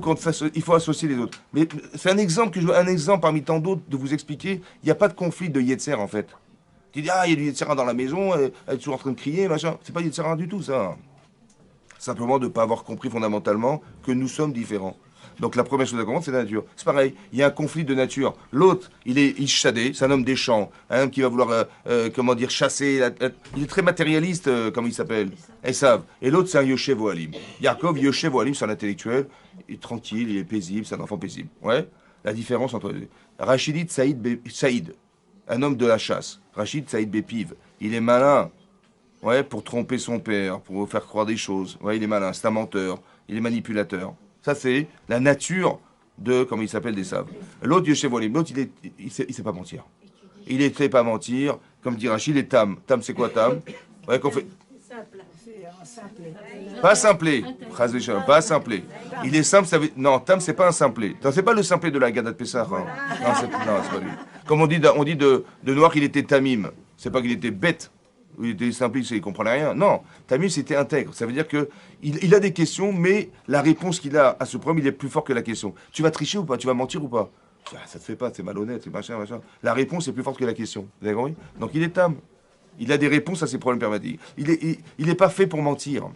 associer les autres. Mais c'est un exemple un exemple parmi tant d'autres de vous expliquer. Il n'y a pas de conflit de Yetzer en fait. Tu dis, ah, il y a du Yetzera dans la maison, elle est toujours en train de crier, machin. C'est pas Yetzera du tout, ça. Simplement de ne pas avoir compris fondamentalement que nous sommes différents. Donc la première chose à comprendre, c'est la nature. C'est pareil, il y a un conflit de nature. L'autre, il est Ishadé, c'est un homme des champs, un homme qui va vouloir, comment dire, chasser. Il est très matérialiste, comme il s'appelle, Esav. Et l'autre, c'est un Yoshev Ohalim. Yaakov, Yoshev Ohalim, c'est un intellectuel, il est tranquille, il est paisible, c'est un enfant paisible. Ouais. La différence entre les deux. Rachidit Saïd, un homme de la chasse. Rachid Saïd Bepiv, il est malin. Ouais, pour tromper son père, pour faire croire des choses. Ouais, il est malin, c'est un menteur, il est manipulateur. Ça, c'est la nature de, comment il s'appelle, des saves. L'autre, Yoshev Ohalim, l'autre, il sait pas mentir. Il ne sait pas mentir, comme dit Rachid, il est tam. Tam, c'est quoi tam? Ouais, qu'on fait... Pas simplé. Pas simplé. Il est simple, ça veut... Non, tam, c'est pas un simplé. C'est pas le simplé de la Gadat Pessah. Hein. Non, c'est pas lui. Comme on dit de Noir qu'il était tamim. C'est pas qu'il était bête. Il était simpliste, il ne comprenait rien. Non, tamim, c'était intègre. Ça veut dire que il a des questions, mais la réponse qu'il a à ce problème, il est plus fort que la question. Tu vas tricher ou pas? Tu vas mentir ou pas? Ah, ça te fait pas, c'est malhonnête, c'est machin, machin. La réponse est plus forte que la question. Vous avez compris? Donc il est tam. Il a des réponses à ses problèmes permatiques. Il n'est pas fait pour mentir.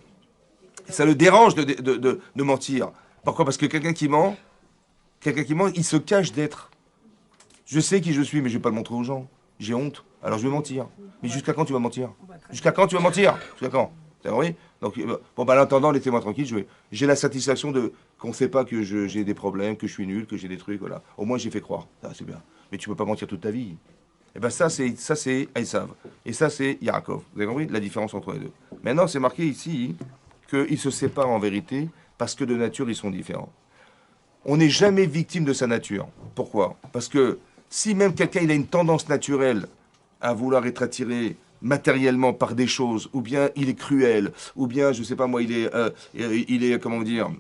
Ça le dérange de mentir. Pourquoi? Parce que quelqu'un qui ment, il se cache d'être. Je sais qui je suis, mais je ne vais pas le montrer aux gens. J'ai honte. Alors je vais mentir. Mais jusqu'à quand tu vas mentir? Jusqu'à quand tu vas mentir? Jusqu'à quand? T'as compris? Donc, bon, bah, en attendant, laissez-moi tranquille. J'ai la satisfaction qu'on ne sait pas que j'ai des problèmes, que je suis nul, que j'ai des trucs, voilà. Au moins, j'ai fait croire. Ça, c'est bien. Mais tu ne peux pas mentir toute ta vie. Et bien, ça, c'est Esav. Et ça, c'est Yaakov. Vous avez compris la différence entre les deux? Maintenant, c'est marqué ici qu'ils se séparent en vérité parce que de nature, ils sont différents. On n'est jamais victime de sa nature. Pourquoi? Parce que si même quelqu'un il a une tendance naturelle à vouloir être attiré matériellement par des choses, ou bien il est cruel, ou bien, je sais pas moi, il est comment dire,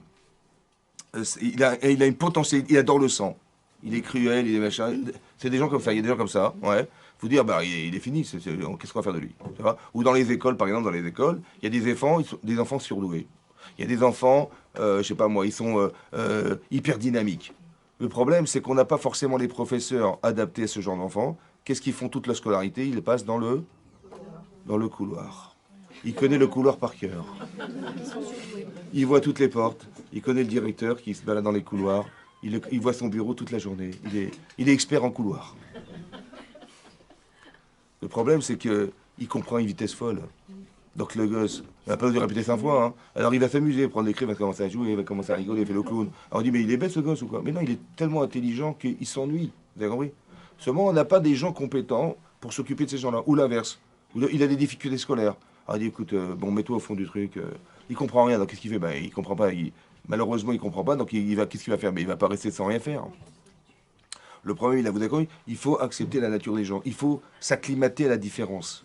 il a une potentialité, il adore le sang, il est cruel, il est machin, c'est des gens comme ça, il y a des gens comme ça, ouais, faut dire, bah, il est fini, qu'est-ce qu'on va faire de lui, tu vois? Ou dans les écoles, par exemple, dans les écoles, il y a des enfants surdoués, il y a des enfants, je sais pas moi, ils sont hyper dynamiques. Le problème, c'est qu'on n'a pas forcément les professeurs adaptés à ce genre d'enfants. qu'est-ce qu'ils font toute la scolarité? Ils passent dans le couloir. Il connaît le couloir par cœur. Il voit toutes les portes. Il connaît le directeur qui se balade dans les couloirs. Il voit son bureau toute la journée. Il est expert en couloir. Le problème, c'est qu'il comprend une vitesse folle. Donc le gosse, il n'a pas dû répéter 5 fois. Hein. Alors il va s'amuser, prendre les clés, il va commencer à jouer, il va commencer à rigoler, il fait le clown. Alors on dit, mais il est bête ce gosse ou quoi? Mais non, il est tellement intelligent qu'il s'ennuie. Vous avez compris? Seulement, on n'a pas des gens compétents pour s'occuper de ces gens-là. Ou l'inverse. Il a des difficultés scolaires. Alors il dit, écoute, bon, mets-toi au fond du truc. Il comprend rien, donc qu'est-ce qu'il fait? Ben, il comprend pas. Malheureusement, il comprend pas, donc qu'est-ce qu'il va faire? Mais il va pas rester sans rien faire. Le problème, vous avez compris, il faut accepter la nature des gens. Il faut s'acclimater à la différence,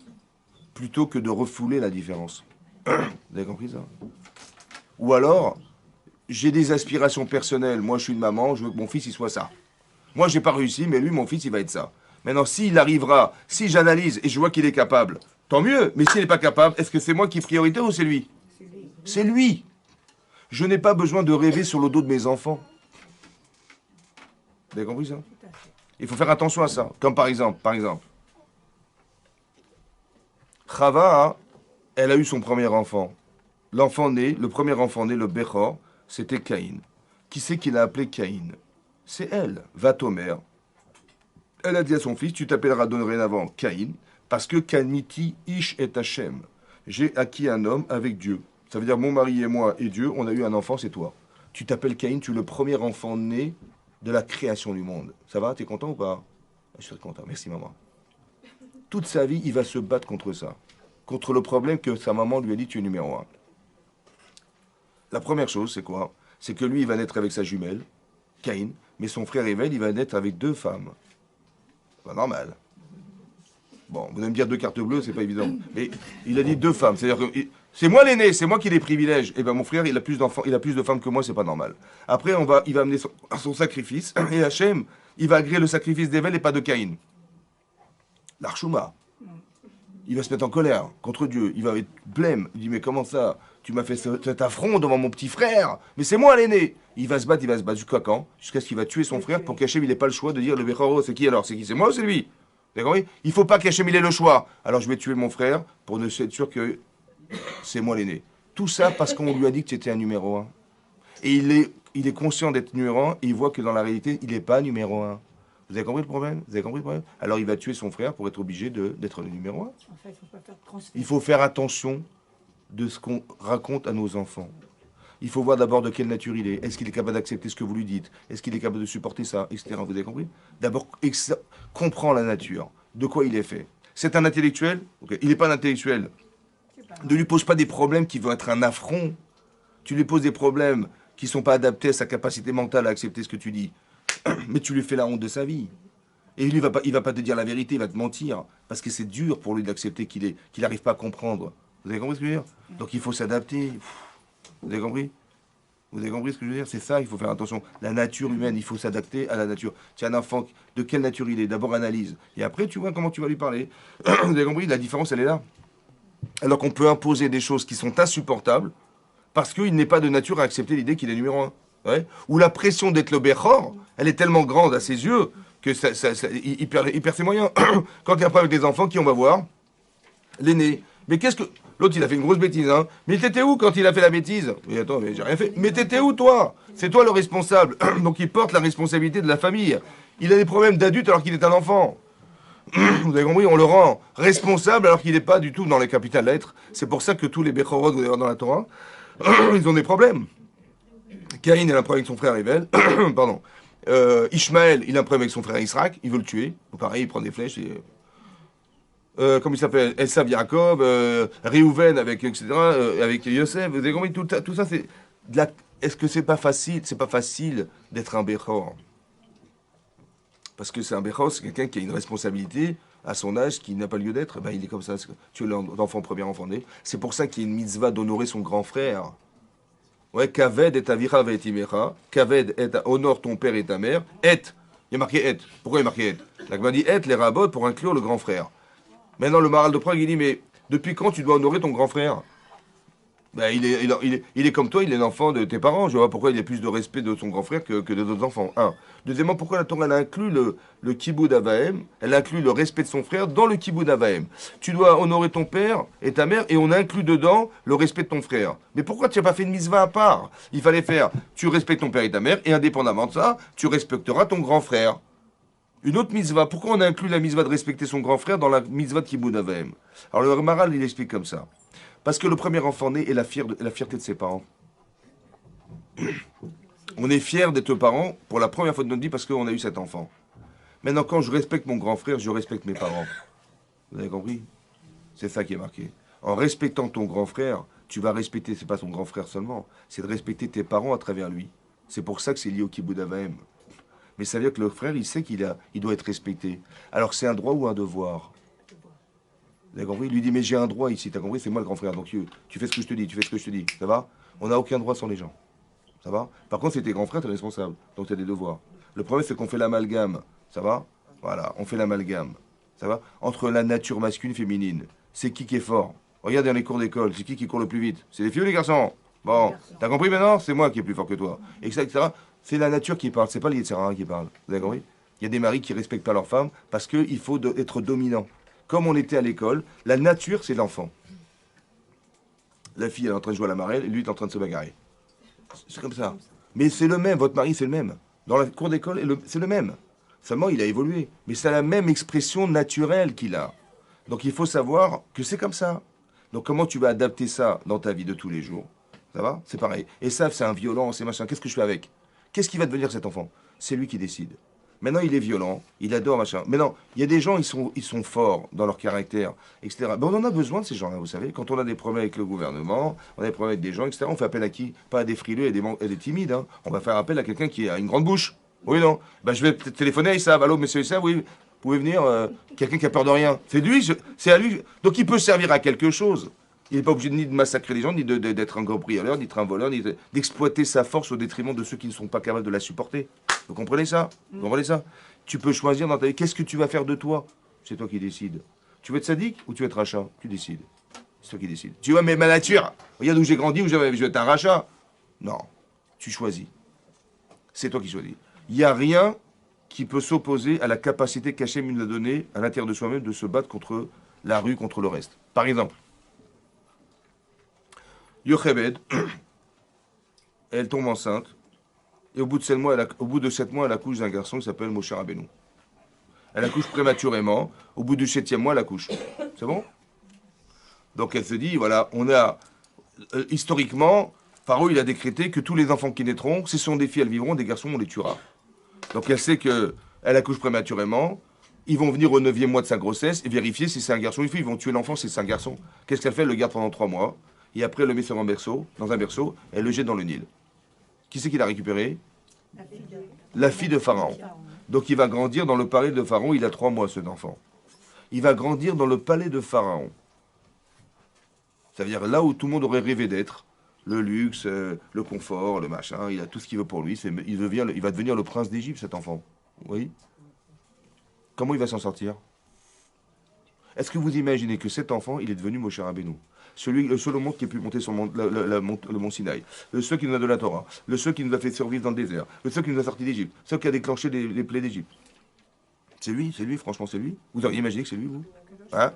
plutôt que de refouler la différence. Vous avez compris ça? Ou alors, j'ai des aspirations personnelles. Moi, je suis une maman, je veux que mon fils, il soit ça. Moi, j'ai pas réussi, mais lui, mon fils, il va être ça. Maintenant, s'il arrivera, si j'analyse et je vois qu'il est capable, tant mieux. Mais s'il n'est pas capable, est-ce que c'est moi qui est prioritaire ou c'est lui? C'est lui. Je n'ai pas besoin de rêver sur le dos de mes enfants. Vous avez compris ça? Il faut faire attention à ça. Comme par exemple, Chava, elle a eu son premier enfant. L'enfant né, le premier enfant né, le Bechor, c'était Caïn. Qui c'est qui l'a appelé Caïn? C'est elle, Vatomer. Elle a dit à son fils, tu t'appelleras dorénavant Caïn, parce que Kaniti Ish et Hachem. J'ai acquis un homme avec Dieu. Ça veut dire mon mari et moi et Dieu, on a eu un enfant, c'est toi. Tu t'appelles Caïn, tu es le premier enfant né de la création du monde. Ça va? T'es content ou pas? Je suis content, merci maman. Toute sa vie, il va se battre contre ça. Contre le problème que sa maman lui a dit, tu es numéro 1. La première chose, c'est quoi? C'est que lui, il va naître avec sa jumelle, Caïn, mais son frère Evel, il va naître avec 2 femmes. Pas normal. Bon, vous allez me dire 2 cartes bleues, c'est pas évident. Mais il a dit 2 femmes. C'est-à-dire que c'est moi l'aîné, c'est moi qui ai les privilèges. Et ben mon frère, il a plus d'enfants, il a plus de femmes que moi, c'est pas normal. Après, il va amener son sacrifice, et Hachem, il va agréer le sacrifice d'Evel et pas de Caïn. L'Archouma. Il va se mettre en colère contre Dieu. Il va être blême. Il dit, mais comment ça? Tu m'as fait cet affront devant mon petit frère. Mais c'est moi l'aîné. Il va se battre jusqu'à quand? Jusqu'à ce qu'il va tuer son frère pour qu'Hachem il n'ait pas le choix de dire, le Bechoro, c'est qui alors? C'est qui? C'est moi ou c'est lui? Vous avez compris? Il ne faut pas qu'Hachem il ait le choix. Alors je vais tuer mon frère pour être sûr que c'est moi l'aîné. Tout ça parce qu'on lui a dit que tu étais un numéro 1. Et il est conscient d'être numéro 1 et il voit que dans la réalité, il n'est pas numéro 1. Vous avez compris le problème? Vous avez compris le problème? Alors il va tuer son frère pour être obligé d'être le numéro 1. Il faut faire attention de ce qu'on raconte à nos enfants. Il faut voir d'abord de quelle nature il est. Est-ce qu'il est capable d'accepter ce que vous lui dites? Est-ce qu'il est capable de supporter ça, etc. Vous avez compris? D'abord, comprends la nature. De quoi il est fait. C'est un intellectuel? Okay. Il n'est pas un intellectuel. Ne lui pose pas des problèmes qui vont être un affront. Tu lui poses des problèmes qui ne sont pas adaptés à sa capacité mentale à accepter ce que tu dis. Mais tu lui fais la honte de sa vie. Et lui, il va pas te dire la vérité, il va te mentir. Parce que c'est dur pour lui d'accepter qu'il n'arrive pas à comprendre. Vous avez compris ce que je veux dire? Donc il faut s'adapter. Vous avez compris? Vous avez compris ce que je veux dire? C'est ça, il faut faire attention. La nature humaine, il faut s'adapter à la nature. Tu as un enfant, de quelle nature il est? D'abord analyse. Et après, tu vois comment tu vas lui parler. Vous avez compris? La différence, elle est là. Alors qu'on peut imposer des choses qui sont insupportables parce qu'il n'est pas de nature à accepter l'idée qu'il est numéro 1. Ouais. Ou la pression d'être le Bechor, elle est tellement grande à ses yeux que il perd ses moyens. Quand il y a un problème avec les enfants, qui on va voir? L'aîné. Mais qu'est-ce que... L'autre, il a fait une grosse bêtise, hein. Mais t'étais où quand il a fait la bêtise? Mais attends, mais j'ai rien fait. Mais t'étais où, toi? C'est toi le responsable. Donc il porte la responsabilité de la famille. Il a des problèmes d'adulte alors qu'il est un enfant. Vous avez compris? On le rend responsable alors qu'il n'est pas du tout dans les capitales lettres. C'est pour ça que tous les Bechorot, vous allez voir dans la Torah, ils ont des problèmes. Caïn, il a un problème avec son frère Evel. Pardon. Ishmaël, il a un problème avec son frère Israël. Il veut le tuer. Pareil, il prend des flèches et... comment il s'appelle? Esav Yaakov, Réhouven avec, etc., avec Yosef. Vous avez compris? Tout ça, c'est... Est-ce que c'est pas facile? C'est pas facile d'être un Bechor. Parce que c'est un Bechor, c'est quelqu'un qui a une responsabilité à son âge, qui n'a pas lieu d'être. Ben, il est comme ça. Tu es l'enfant, premier enfant né. C'est pour ça qu'il y a une mitzvah d'honorer son grand frère. Ouais, Kaved et avira et imecha. Kaved est honore ton père et ta mère. Et. Il y a marqué et. Pourquoi il y a marqué et? La Gemara dit et les rabbins pour inclure le grand frère. Maintenant, le Maharal de Prague, il dit, mais depuis quand tu dois honorer ton grand frère? Ben, il est comme toi, il est l'enfant de tes parents. Je vois pourquoi il a plus de respect de son grand frère que de d'autres enfants. Un. Deuxièmement, pourquoi la Torah elle inclut le kibbud avahem, elle inclut le respect de son frère dans le kibbud avahem. Tu dois honorer ton père et ta mère et on inclut dedans le respect de ton frère. Mais pourquoi tu n'as pas fait une mitzvah à part? Il fallait faire, tu respectes ton père et ta mère et indépendamment de ça, tu respecteras ton grand frère. Une autre mitzvah, pourquoi on inclut la mitzvah de respecter son grand frère dans la mitzvah de kibbud avahem? Alors le Maral, il explique comme ça. Parce que le premier enfant né est la fierté de ses parents. On est fier d'être parents pour la première fois de notre vie parce qu'on a eu cet enfant. Maintenant, quand je respecte mon grand frère, je respecte mes parents. Vous avez compris? C'est ça qui est marqué. En respectant ton grand frère, tu vas respecter, c'est pas ton grand frère seulement, c'est de respecter tes parents à travers lui. C'est pour ça que c'est lié au kibbud avahem. Mais ça veut dire que le frère, il sait il doit être respecté. Alors c'est un droit ou un devoir? Vous avez compris? Il lui dit, mais j'ai un droit ici, t'as compris? C'est moi le grand frère, donc tu fais ce que je te dis, tu fais ce que je te dis, ça va? On n'a aucun droit sur les gens, ça va? Par contre, c'est tes grands frères, t'es responsable, donc t'as des devoirs. Le problème, c'est qu'on fait l'amalgame, ça va? Voilà, on fait l'amalgame, ça va? Entre la nature masculine et féminine, c'est qui est fort? Regarde dans les cours d'école, c'est qui court le plus vite? C'est les filles ou les garçons? Bon, t'as compris maintenant? C'est moi qui est plus fort que toi, etc. C'est la nature qui parle, c'est pas les Yetzirah qui parle, vous avez compris? Il y a des maris qui respectent pas leurs femmes parce qu'il faut être dominant. Comme on était à l'école, la nature, c'est l'enfant. La fille, elle est en train de jouer à la marelle, et lui, il est en train de se bagarrer. C'est comme ça. Mais c'est le même, votre mari, c'est le même. Dans la cour d'école, c'est le même. Seulement, il a évolué. Mais c'est la même expression naturelle qu'il a. Donc, il faut savoir que c'est comme ça. Donc, comment tu vas adapter ça dans ta vie de tous les jours? Ça va? C'est pareil. Et ça, c'est un violent, c'est machin. Qu'est-ce que je fais avec? Qu'est-ce qui va devenir cet enfant? C'est lui qui décide. Maintenant, il est violent, il adore, machin. Maintenant, il y a des gens, ils sont forts dans leur caractère, etc. Ben, on en a besoin de ces gens-là, vous savez. Quand on a des problèmes avec le gouvernement, on a des problèmes avec des gens, etc., on fait appel à qui? Pas à des frileux et des timides. Hein. On va faire appel à quelqu'un qui a une grande bouche. Oui, non. Ben, je vais téléphoner à Issa. Allô, monsieur Issa, oui, vous pouvez venir. Quelqu'un qui a peur de rien. C'est lui, c'est à lui. Donc, il peut servir à quelque chose. Il n'est pas obligé ni de massacrer les gens, ni d'être un cambrioleur, ni d'être un voleur, ni d'exploiter sa force au détriment de ceux qui ne sont pas capables de la supporter. Vous comprenez ça? Vous comprenez ça? Tu peux choisir dans ta vie, qu'est-ce que tu vas faire de toi? C'est toi qui décides. Tu veux être sadique ou tu veux être rachat? Tu décides. C'est toi qui décides. Tu vois, mais ma nature, regarde où j'ai grandi, où je vais être un rachat. Non, tu choisis. C'est toi qui choisis. Il n'y a rien qui peut s'opposer à la capacité qu'Hachem nous a donnée à l'intérieur de soi-même de se battre contre la rue, contre le reste. Par exemple, Yochebed, elle tombe enceinte, et au bout de 7 mois, elle accouche d'un garçon qui s'appelle Moshe Rabbeinu. Elle accouche prématurément, au bout du 7e mois, elle accouche. C'est bon? Donc elle se dit, voilà, on a, historiquement, Pharaon, il a décrété que tous les enfants qui naîtront, si ce sont des filles, elles vivront, des garçons, on les tuera. Donc elle sait qu'elle accouche prématurément, ils vont venir au 9e mois de sa grossesse et vérifier si c'est un garçon ou une fille, ils vont tuer l'enfant si c'est un garçon. Qu'est-ce qu'elle fait? Elle le garde pendant 3 mois. Et après, elle le met sur un berceau, dans un berceau, elle le jette dans le Nil. Qui c'est qui l'a récupéré? La fille de Pharaon. Donc il va grandir dans le palais de Pharaon, il a 3 mois, cet enfant. Il va grandir dans le palais de Pharaon. Ça veut dire là où tout le monde aurait rêvé d'être. Le luxe, le confort, le machin, il a tout ce qu'il veut pour lui. Il va devenir le prince d'Égypte, cet enfant. Oui. Comment il va s'en sortir? Est-ce que vous imaginez que cet enfant, il est devenu Moshe Rabbeinu? Le seul monde qui a pu monter sur le mont Sinaï, le seul qui nous a donné la Torah, le seul qui nous a fait survivre dans le désert, le seul qui nous a sortis d'Égypte, le seul qui a déclenché les plaies d'Égypte. C'est lui, franchement, c'est lui. Vous auriez imaginé que c'est lui, vous? Hein?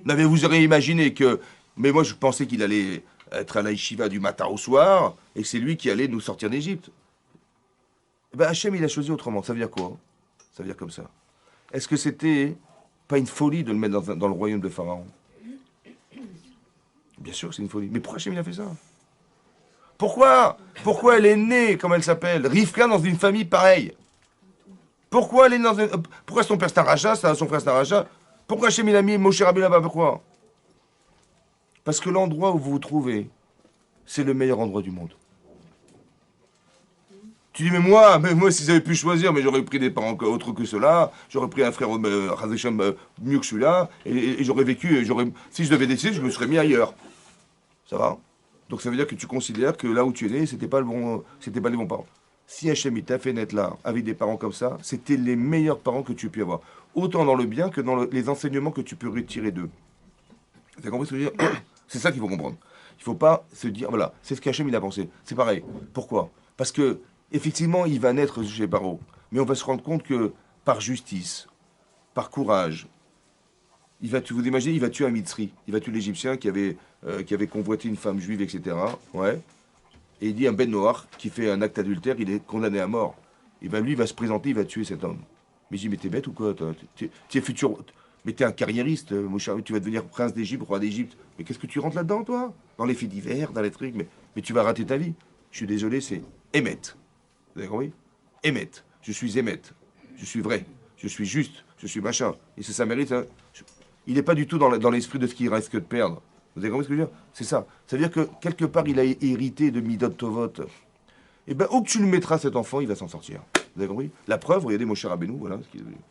Non, mais vous auriez imaginé que... Mais moi, je pensais qu'il allait être à la yeshiva du matin au soir, et que c'est lui qui allait nous sortir d'Égypte. Ben, Hachem, il a choisi autrement. Ça veut dire quoi? Ça veut dire comme ça. Est-ce que c'était pas une folie de le mettre dans le royaume de Pharaon? Bien sûr que c'est une folie. Mais pourquoi Hachem il a fait ça? Pourquoi elle est née, comme elle s'appelle, Rivka, dans une famille pareille? Pourquoi elle est dans une... Pourquoi son père c'est un rachat, son frère c'est un rachat? Pourquoi Hachem il a mis Moshe Rabbeinu là-bas? Pourquoi? Parce que l'endroit où vous vous trouvez, c'est le meilleur endroit du monde. Tu dis, mais moi si j'avais pu choisir, mais j'aurais pris des parents autres que ceux-là, j'aurais pris un frère mieux que celui-là, et j'aurais vécu, si je devais décider, je me serais mis ailleurs. Ça va? Donc ça veut dire que tu considères que là où tu es né, c'était pas les bons parents. Si Hachem t'a fait naître là, avec des parents comme ça, c'était les meilleurs parents que tu pu avoir. Autant dans le bien que dans les enseignements que tu peux retirer d'eux. T'as compris ce que je veux dire? C'est ça qu'il faut comprendre. Il faut pas se dire, voilà, c'est ce qu'Hachem il a pensé. C'est pareil. Pourquoi? Parce que, effectivement, il va naître chez Paro. Mais on va se rendre compte que, par justice, par courage, vous imaginez, il va tuer un Mitzri. Il va tuer l'Égyptien qui avait convoité une femme juive, etc. Ouais. Et il dit un Ben Noach qui fait un acte adultère, il est condamné à mort. Et bien lui, il va se présenter, il va tuer cet homme. Mais je dis, mais t'es bête ou quoi? Tu es futur. Mais t'es un carriériste, mon cher, tu vas devenir prince d'Égypte, roi d'Égypte. Mais qu'est-ce que tu rentres là-dedans, toi? Dans les faits divers, dans les trucs, mais tu vas rater ta vie. Je suis désolé, c'est Émet. Vous avez compris? Émet. Je suis Émet. Je suis vrai. Je suis juste. Je suis machin. Et ça mérite. Hein. Il n'est pas du tout dans l'esprit de ce qu'il reste que de perdre. Vous avez compris ce que je veux dire? C'est ça. Ça veut dire que quelque part, il a hérité de Midot Tovot. Et bien, où que tu le mettras, cet enfant, il va s'en sortir. Vous avez compris? La preuve, regardez mon cher Rabbeinu, voilà. Vous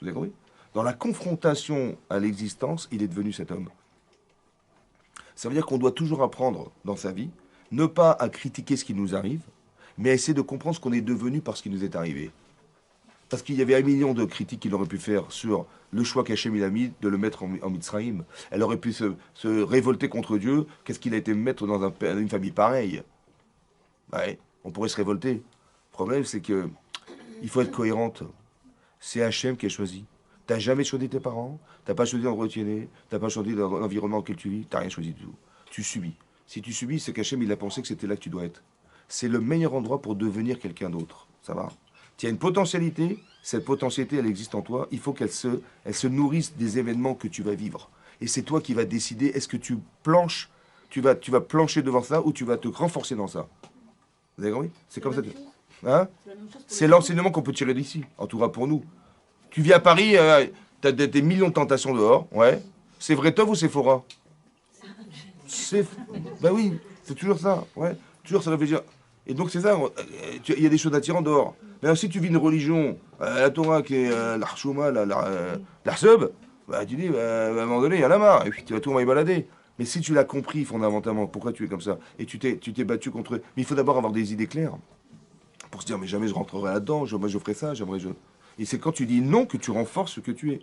avez compris? Dans la confrontation à l'existence, il est devenu cet homme. Ça veut dire qu'on doit toujours apprendre dans sa vie, ne pas à critiquer ce qui nous arrive, mais à essayer de comprendre ce qu'on est devenu par ce qui nous est arrivé. Parce qu'il y avait 1 million de critiques qu'il aurait pu faire sur le choix qu'Hachem il a mis de le mettre en Mitzrayim. Elle aurait pu se révolter contre Dieu. Qu'est-ce qu'il a été mettre dans une famille pareille? Ouais, on pourrait se révolter. Le problème, c'est que il faut être cohérente. C'est Hachem qui a choisi. T'as jamais choisi tes parents, t'as pas choisi l'endroit où tu es né, t'as pas choisi l'environnement dans lequel tu vis, t'as rien choisi du tout. Tu subis. Si tu subis, c'est qu'Hachem il a pensé que c'était là que tu dois être. C'est le meilleur endroit pour devenir quelqu'un d'autre. Ça va? Tu as une potentialité, cette potentialité elle existe en toi, il faut qu'elle se nourrisse des événements que tu vas vivre. Et c'est toi qui vas décider, est-ce que tu planches, tu vas plancher devant ça ou tu vas te renforcer dans ça. Vous avez compris? C'est comme ça. Hein? C'est l'enseignement qu'on peut tirer d'ici, en tout cas pour nous. Tu vis à Paris, t'as des millions de tentations dehors, ouais. C'est vrai Tov ou c'est Fora? Ben oui, c'est toujours ça, ouais. Toujours ça réfléchir. Et donc c'est ça, il y a des choses attirantes dehors. Mais si tu vis une religion, la Torah qui est l'Archouma, l'Arsub, bah, tu dis, à un moment donné, il y en a marre, et puis tu vas tout y balader. Mais si tu l'as compris fondamentalement, pourquoi tu es comme ça, et tu t'es battu contre eux, mais il faut d'abord avoir des idées claires. Pour se dire, mais jamais je rentrerai là-dedans, moi je ferai ça, j'aimerais... Et c'est quand tu dis non que tu renforces ce que tu es.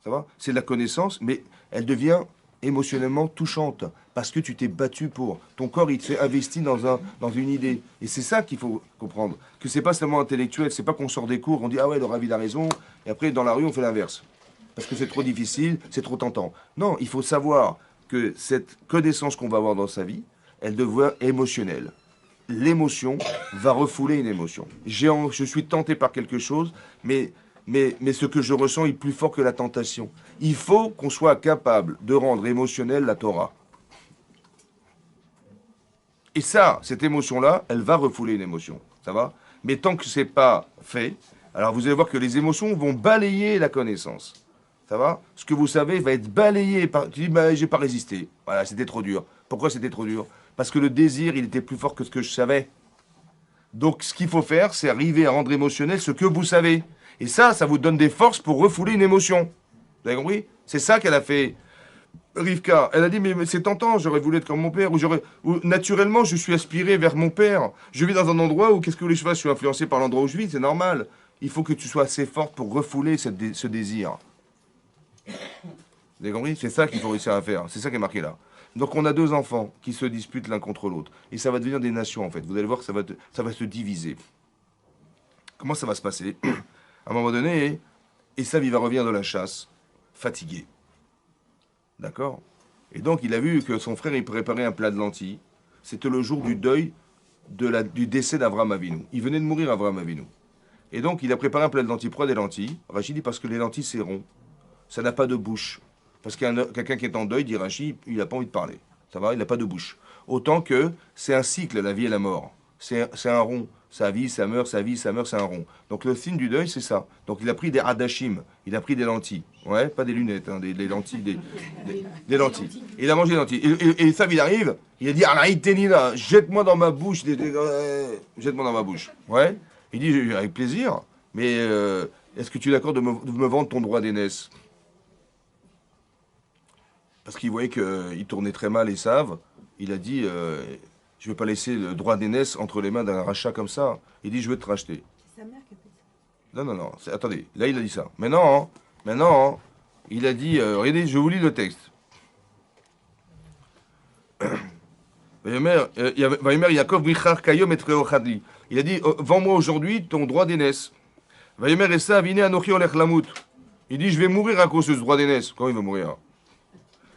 Ça va? C'est de la connaissance, mais elle devient émotionnellement touchante. Parce que tu t'es battu pour. Ton corps, il s'est investi dans une idée. Et c'est ça qu'il faut comprendre. Que c'est pas seulement intellectuel, c'est pas qu'on sort des cours, on dit ah ouais, le Rav il a raison, et après dans la rue on fait l'inverse. Parce que c'est trop difficile, c'est trop tentant. Non, il faut savoir que cette connaissance qu'on va avoir dans sa vie, elle devient émotionnelle. L'émotion va refouler une émotion. Je suis tenté par quelque chose, mais ce que je ressens est plus fort que la tentation. Il faut qu'on soit capable de rendre émotionnelle la Torah. Et ça, cette émotion-là, elle va refouler une émotion. Ça va? Mais tant que c'est pas fait, alors vous allez voir que les émotions vont balayer la connaissance. Ça va? Ce que vous savez va être balayé par... Tu dis, bah, j'ai pas résisté. Voilà, c'était trop dur. Pourquoi c'était trop dur? Parce que le désir, il était plus fort que ce que je savais. Donc, ce qu'il faut faire, c'est arriver à rendre émotionnel ce que vous savez. Et ça vous donne des forces pour refouler une émotion. Vous avez compris? C'est ça qu'elle a fait. Rivka, elle a dit, mais c'est tentant, j'aurais voulu être comme mon père, ou naturellement, je suis aspiré vers mon père. Je vis dans un endroit où, qu'est-ce que vous voulez que je fasse? Je suis influencé par l'endroit où je vis, c'est normal. Il faut que tu sois assez forte pour refouler ce désir. Vous avez compris? C'est ça qu'il faut réussir à faire. C'est ça qui est marqué là. Donc on a 2 enfants qui se disputent l'un contre l'autre. Et ça va devenir des nations en fait. Vous allez voir que ça va se diviser. Comment ça va se passer? À un moment donné, Esav il va revenir de la chasse, fatigué. D'accord? Et donc il a vu que son frère il préparait un plat de lentilles. C'était le jour du deuil du décès d'Avraham Avinu. Il venait de mourir Avraham Avinu. Et donc il a préparé un plat de lentilles. Pourquoi des lentilles? Rachid dit parce que les lentilles c'est rond. Ça n'a pas de bouche. Parce que quelqu'un qui est en deuil, dit Rachid, il n'a pas envie de parler. Ça va, il n'a pas de bouche. Autant que c'est un cycle, la vie et la mort. C'est un rond. Sa vie, sa meurt, sa vie, sa meurt, c'est un rond. Donc le signe du deuil, c'est ça. Donc il a pris des hadashim, il a pris des lentilles. Ouais, pas des lunettes, hein, des lentilles, des lentilles. Il a mangé des lentilles. Et ça, il arrive, il a dit Araïtenina, jette-moi dans ma bouche, jette-moi dans ma bouche. Ouais. Il dit avec plaisir, mais est-ce que tu es d'accord de me vendre ton droit d'aînesse? Parce qu'il voyait qu'il tournait très mal et savent. Il a dit, je ne vais pas laisser le droit d'aînesse entre les mains d'un rachat comme ça. Il dit, je vais te racheter. C'est sa mère qui a fait ça. Non. Attendez, là il a dit ça. Mais non, il a dit, regardez, je vous lis le texte. Vayomer Yaakov Richar Kayom et Treo Chadli. Il a dit, vends-moi aujourd'hui ton droit d'aînesse. Vayomer Esav Ine Anochi Olech Lamut. Il dit, je vais mourir à cause de ce droit d'aînesse. Quand il va mourir?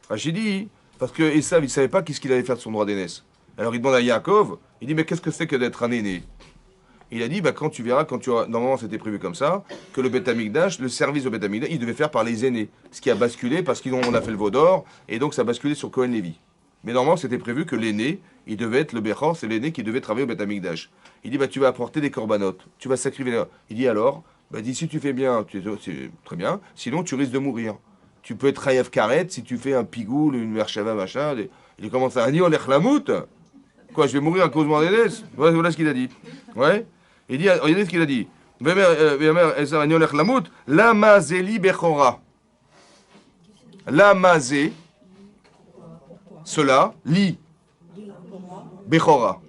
Rachid dit, parce que Esav, il ne savait pas qu'est-ce qu'il allait faire de son droit d'aînesse. Alors il demande à Yaakov, il dit, mais qu'est-ce que c'est que d'être un aîné? Il a dit, bah, quand tu verras, normalement c'était prévu comme ça, que le Beth Amikdash, le service au Beth Amikdash, il devait faire par les aînés. Ce qui a basculé parce qu'on a fait le veau d'or, et donc ça a basculé sur Cohen Lévi. Mais normalement c'était prévu que l'aîné, il devait être le Bechor, c'est l'aîné qui devait travailler au Beth Amikdash. Il dit, bah, tu vas apporter des corbanotes, tu vas sacrifier. Il dit alors, bah, dit, si tu fais bien, c'est très bien, sinon tu risques de mourir. Tu peux être Hayav Karet si tu fais un pigoul, une merchava, machin. Il commence à dire, l'Echlamout. Quoi, je vais mourir à cause de mon aînesse? Voilà ce qu'il a dit. Ouais. Il dit, regardez ce qu'il a dit. Lamazeli bechora. Lamazé, cela, li, bechora.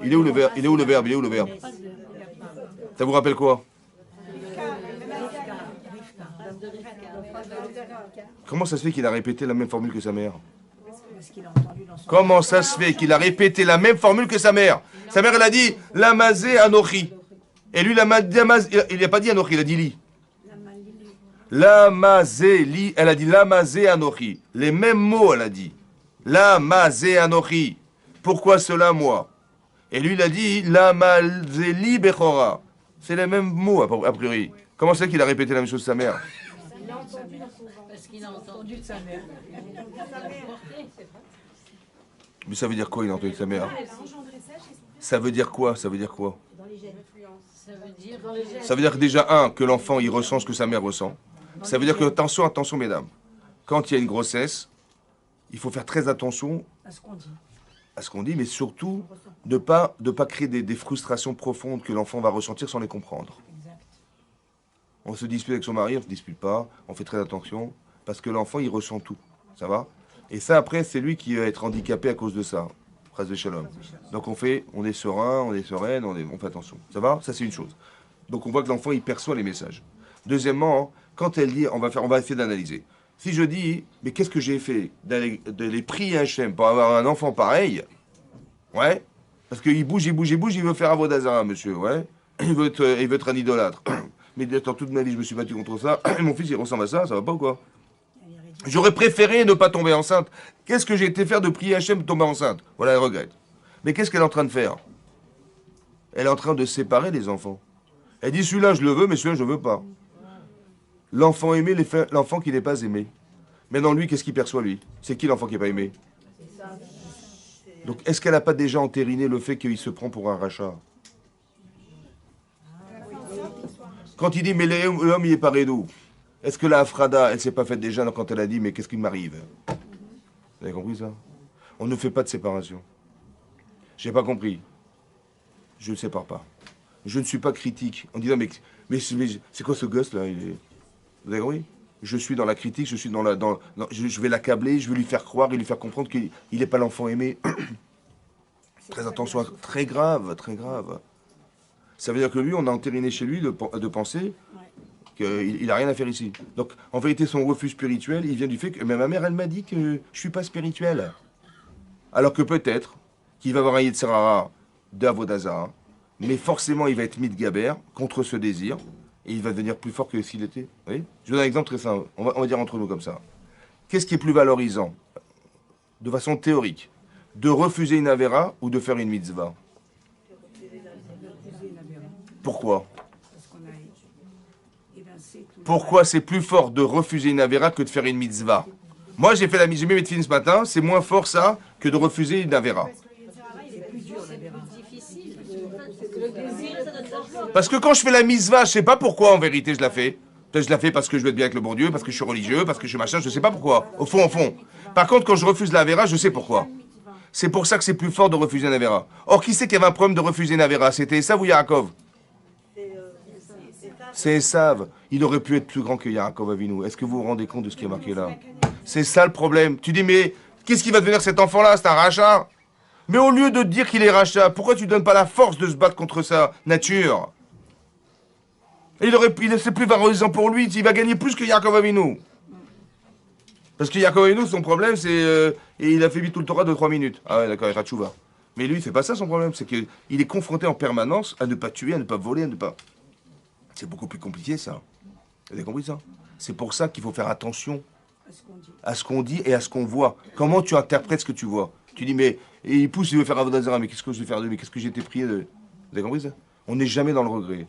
Il est où le verbe? Il est où le verbe? Il est où le verbe? Ça vous rappelle quoi? Comment ça se fait qu'il a répété la même formule que sa mère? Comment ça se fait qu'il a répété la même formule que sa mère? Sa mère, elle a dit Lamazé Anochi. Et lui, il n'a pas dit Anochi, il a dit Li. Lamazé Li, elle a dit Lamazé Anochi. Les mêmes mots, elle a dit. Lamazé Anochi. Pourquoi cela, moi? Et lui, il a dit Lamazé Li Bechora. C'est les mêmes mots, a priori. Comment c'est qu'il a répété la même chose que sa mère? Parce qu'il a entendu de sa mère. Mais ça veut dire quoi, il a entendu de sa mère? Ça veut dire quoi? Ça veut dire quoi? Ça veut dire que déjà, que l'enfant, il ressent ce que sa mère ressent. Ça veut dire que, attention, mesdames, quand il y a une grossesse, il faut faire très attention à ce qu'on dit, mais surtout de pas créer des frustrations profondes que l'enfant va ressentir sans les comprendre. On se dispute avec son mari, on ne se dispute pas, on fait très attention, parce que l'enfant, il ressent tout. Ça va? Et ça, après, c'est lui qui va être handicapé à cause de ça. Phrase de Shalom. Donc on est serein, on est sereine, on fait attention. Ça va? Ça, c'est une chose. Donc on voit que l'enfant, il perçoit les messages. Deuxièmement, quand elle dit, on va essayer d'analyser. Si je dis, mais qu'est-ce que j'ai fait d'aller prier Hachem pour avoir un enfant pareil? Ouais. Parce qu'il bouge, il veut faire Avodazara, monsieur, ouais. Il veut être un idolâtre. Mais dans toute ma vie, je me suis battu contre ça. Et mon fils, il ressemble à ça va pas ou quoi? J'aurais préféré ne pas tomber enceinte. Qu'est-ce que j'ai été faire de prier Hachem pour tomber enceinte? Voilà, elle regrette. Mais qu'est-ce qu'elle est en train de faire? Elle est en train de séparer les enfants. Elle dit, celui-là, je le veux, mais celui-là, je ne veux pas. L'enfant aimé, l'enfant qui n'est pas aimé. Mais dans lui, qu'est-ce qu'il perçoit, lui? C'est qui l'enfant qui n'est pas aimé? Donc, est-ce qu'elle n'a pas déjà entériné le fait qu'il se prend pour un rachat? Quand il dit, mais l'homme, il est paré d'où? Est-ce que la Afrada, elle ne s'est pas faite déjà quand elle a dit, mais qu'est-ce qui m'arrive? Vous avez compris ça? On ne fait pas de séparation. J'ai pas compris. Je ne sépare pas. Je ne suis pas critique. En disant, mais c'est quoi ce gosse là? Vous avez compris? Je suis dans la critique, je suis je vais l'accabler, je vais lui faire croire et lui faire comprendre qu'il n'est pas l'enfant aimé. Très attention, très grave, très grave. Ça veut dire que lui, on a entériné chez lui de penser qu'il n'a rien à faire ici. Donc, en vérité, son refus spirituel, il vient du fait que mais ma mère, elle m'a dit que je ne suis pas spirituel. Alors que peut-être qu'il va avoir un Yetzirara d'Avodazara, mais forcément, il va être Midgaber contre ce désir, et il va devenir plus fort que s'il était. Vous voyez? Je vous donne un exemple très simple. On va dire entre nous comme ça. Qu'est-ce qui est plus valorisant, de façon théorique, de refuser une Avera ou de faire une mitzvah? Pourquoi? Pourquoi c'est plus fort de refuser une Avera que de faire une mitzvah? Moi, j'ai mis mes films ce matin, c'est moins fort ça que de refuser une Avera. Parce que quand je fais la mitzvah, je sais pas pourquoi en vérité je la fais. Peut-être je la fais parce que je veux être bien avec le bon Dieu, parce que je suis religieux, parce que je suis machin, je sais pas pourquoi. Au fond. Par contre, quand je refuse la Avera, je sais pourquoi. C'est pour ça que c'est plus fort de refuser une Avera. Or, qui c'est qui avait un problème de refuser une Avera? C'était Esav ou Yaakov? C'est Esav. Il aurait pu être plus grand que Yaakov Avinu. Est-ce que vous vous rendez compte de ce qui est marqué là? C'est ça le problème. Tu dis, mais qu'est-ce qui va devenir cet enfant-là? C'est un rachat. Mais au lieu de dire qu'il est rachat, pourquoi tu ne donnes pas la force de se battre contre sa nature? C'est plus valorisant pour lui, il va gagner plus que Yaakov Avinu. Parce qu'il y a quand même nous, son problème, c'est... et il a fait tout le Torah de 3 minutes. Ah ouais, d'accord, il ratchouva. Mais lui, c'est pas ça son problème, c'est qu'il est confronté en permanence à ne pas tuer, à ne pas voler, à ne pas... C'est beaucoup plus compliqué, ça. Vous avez compris ça? C'est pour ça qu'il faut faire attention à ce qu'on dit et à ce qu'on voit. Comment tu interprètes ce que tu vois? Tu dis, mais... Et il pousse, il veut faire Avodah Zarah, mais qu'est-ce que je vais faire de lui? Mais qu'est-ce que j'ai été prié de... Vous avez compris ça? On n'est jamais dans le regret.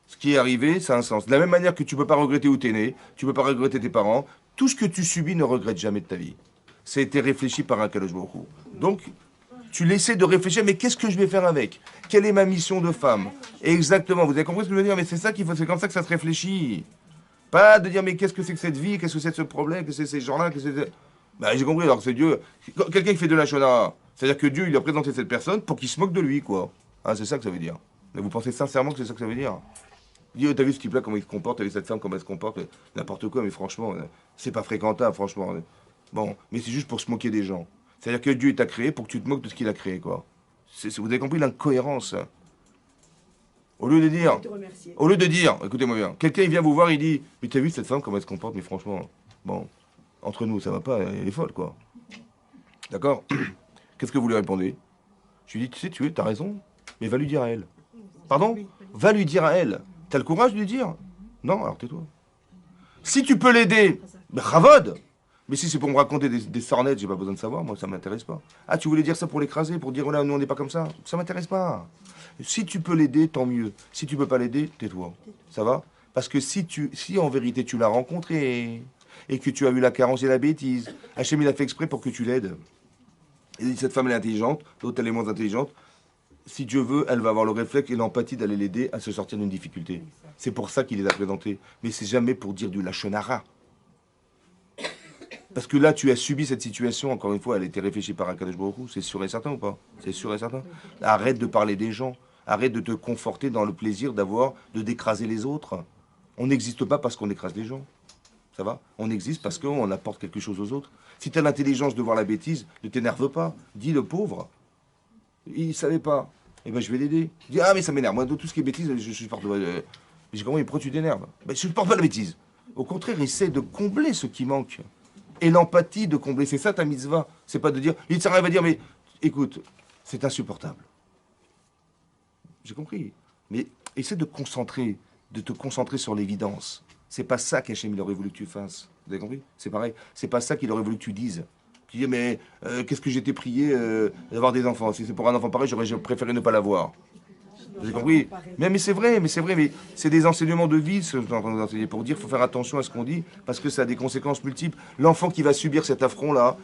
Ce qui est arrivé, ça a un sens. De la même manière que tu ne peux pas regretter où tu es né, tu ne peux pas regretter tes parents, tout ce que tu subis ne regrette jamais de ta vie. Ça a été réfléchi par un Kadosh Baruch Hu. Donc, tu laissais de réfléchir, mais qu'est-ce que je vais faire avec? Quelle est ma mission de femme? Exactement, vous avez compris ce que je veux dire? Mais c'est ça qu'il faut, c'est comme ça que ça se réfléchit. Pas de dire, mais qu'est-ce que c'est que cette vie? Qu'est-ce que c'est que ce problème? Qu'est-ce que c'est ces gens-là? Qu'est-ce que c'est... Bah, j'ai compris, alors c'est Dieu. Quelqu'un qui fait de la shona, c'est-à-dire que Dieu, il a présenté cette personne pour qu'il se moque de lui, quoi. Ah, c'est ça que ça veut dire. Mais vous pensez sincèrement que c'est ça que ça veut dire? Dis, oh, t'as vu ce type-là, comment il se comporte, t'as vu cette femme, comment elle se comporte, n'importe quoi, mais franchement, c'est pas fréquentable, franchement. Bon, mais c'est juste pour se moquer des gens. C'est-à-dire que Dieu t'a créé pour que tu te moques de ce qu'il a créé, quoi. Vous avez compris l'incohérence? Au lieu de dire, écoutez-moi bien, quelqu'un il vient vous voir, il dit, mais t'as vu cette femme, comment elle se comporte, mais franchement, bon, entre nous, ça va pas, elle est folle, quoi. D'accord? Qu'est-ce que vous lui répondez? Je lui dis, tu sais, t'as raison, mais va lui dire à elle. Pardon? Va lui dire à elle. T'as le courage de lui dire? Non, alors tais-toi. Si tu peux l'aider, ben ravode. Mais si c'est pour me raconter des sornettes, j'ai pas besoin de savoir, moi ça m'intéresse pas. Ah, tu voulais dire ça pour l'écraser, pour dire, oh là, nous on n'est pas comme ça? Ça m'intéresse pas. Si tu peux l'aider, tant mieux. Si tu peux pas l'aider, tais-toi. Ça va? Parce que si en vérité tu l'as rencontré et que tu as eu la carence et la bêtise, Hachem il a fait exprès pour que tu l'aides. Il dit, cette femme elle est intelligente, l'autre elle est moins intelligente. Si Dieu veut, elle va avoir le réflexe et l'empathie d'aller l'aider à se sortir d'une difficulté. C'est pour ça qu'il les a présentés. Mais c'est jamais pour dire du lachonara. Parce que là, tu as subi cette situation, encore une fois, elle a été réfléchie par Akadosh Baruch Hu, c'est sûr et certain ou pas? C'est sûr et certain. Arrête de parler des gens. Arrête de te conforter dans le plaisir d'écraser les autres. On n'existe pas parce qu'on écrase les gens. Ça va? On existe parce qu'on apporte quelque chose aux autres. Si tu as l'intelligence de voir la bêtise, ne t'énerve pas. Dis le pauvre. Il ne savait pas. Eh ben, je vais l'aider. Je dis, ah, mais ça m'énerve. Moi, de tout ce qui est bêtise, je supporte pas. J'ai compris, pourquoi tu t'énerves? Ben, je supporte pas la bêtise. Au contraire, essaie de combler ce qui manque. Et l'empathie de combler. C'est ça ta mitzvah. C'est pas de dire, il s'arrive à dire, mais écoute, c'est insupportable. J'ai compris. Mais essaie de te concentrer sur l'évidence. C'est pas ça qu'Hachem il aurait voulu que tu fasses. Vous avez compris? C'est pareil. C'est pas ça qu'il aurait voulu que tu dises. Tu dis, mais qu'est-ce que j'étais prié d'avoir des enfants? Si c'est pour un enfant pareil, j'aurais préféré ne pas l'avoir. Vous avez compris? Mais c'est vrai, mais c'est des enseignements de vie, ce que je suis en train de vous enseigner, pour dire qu'il faut faire attention à ce qu'on dit, parce que ça a des conséquences multiples. L'enfant qui va subir cet affront-là,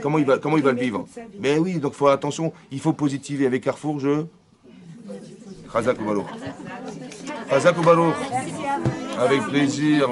comment il va le vivre? Mais oui, donc il faut faire attention, il faut positiver. Avec Carrefour, Chazak ou Balo. Chazak ou Balo. Avec plaisir.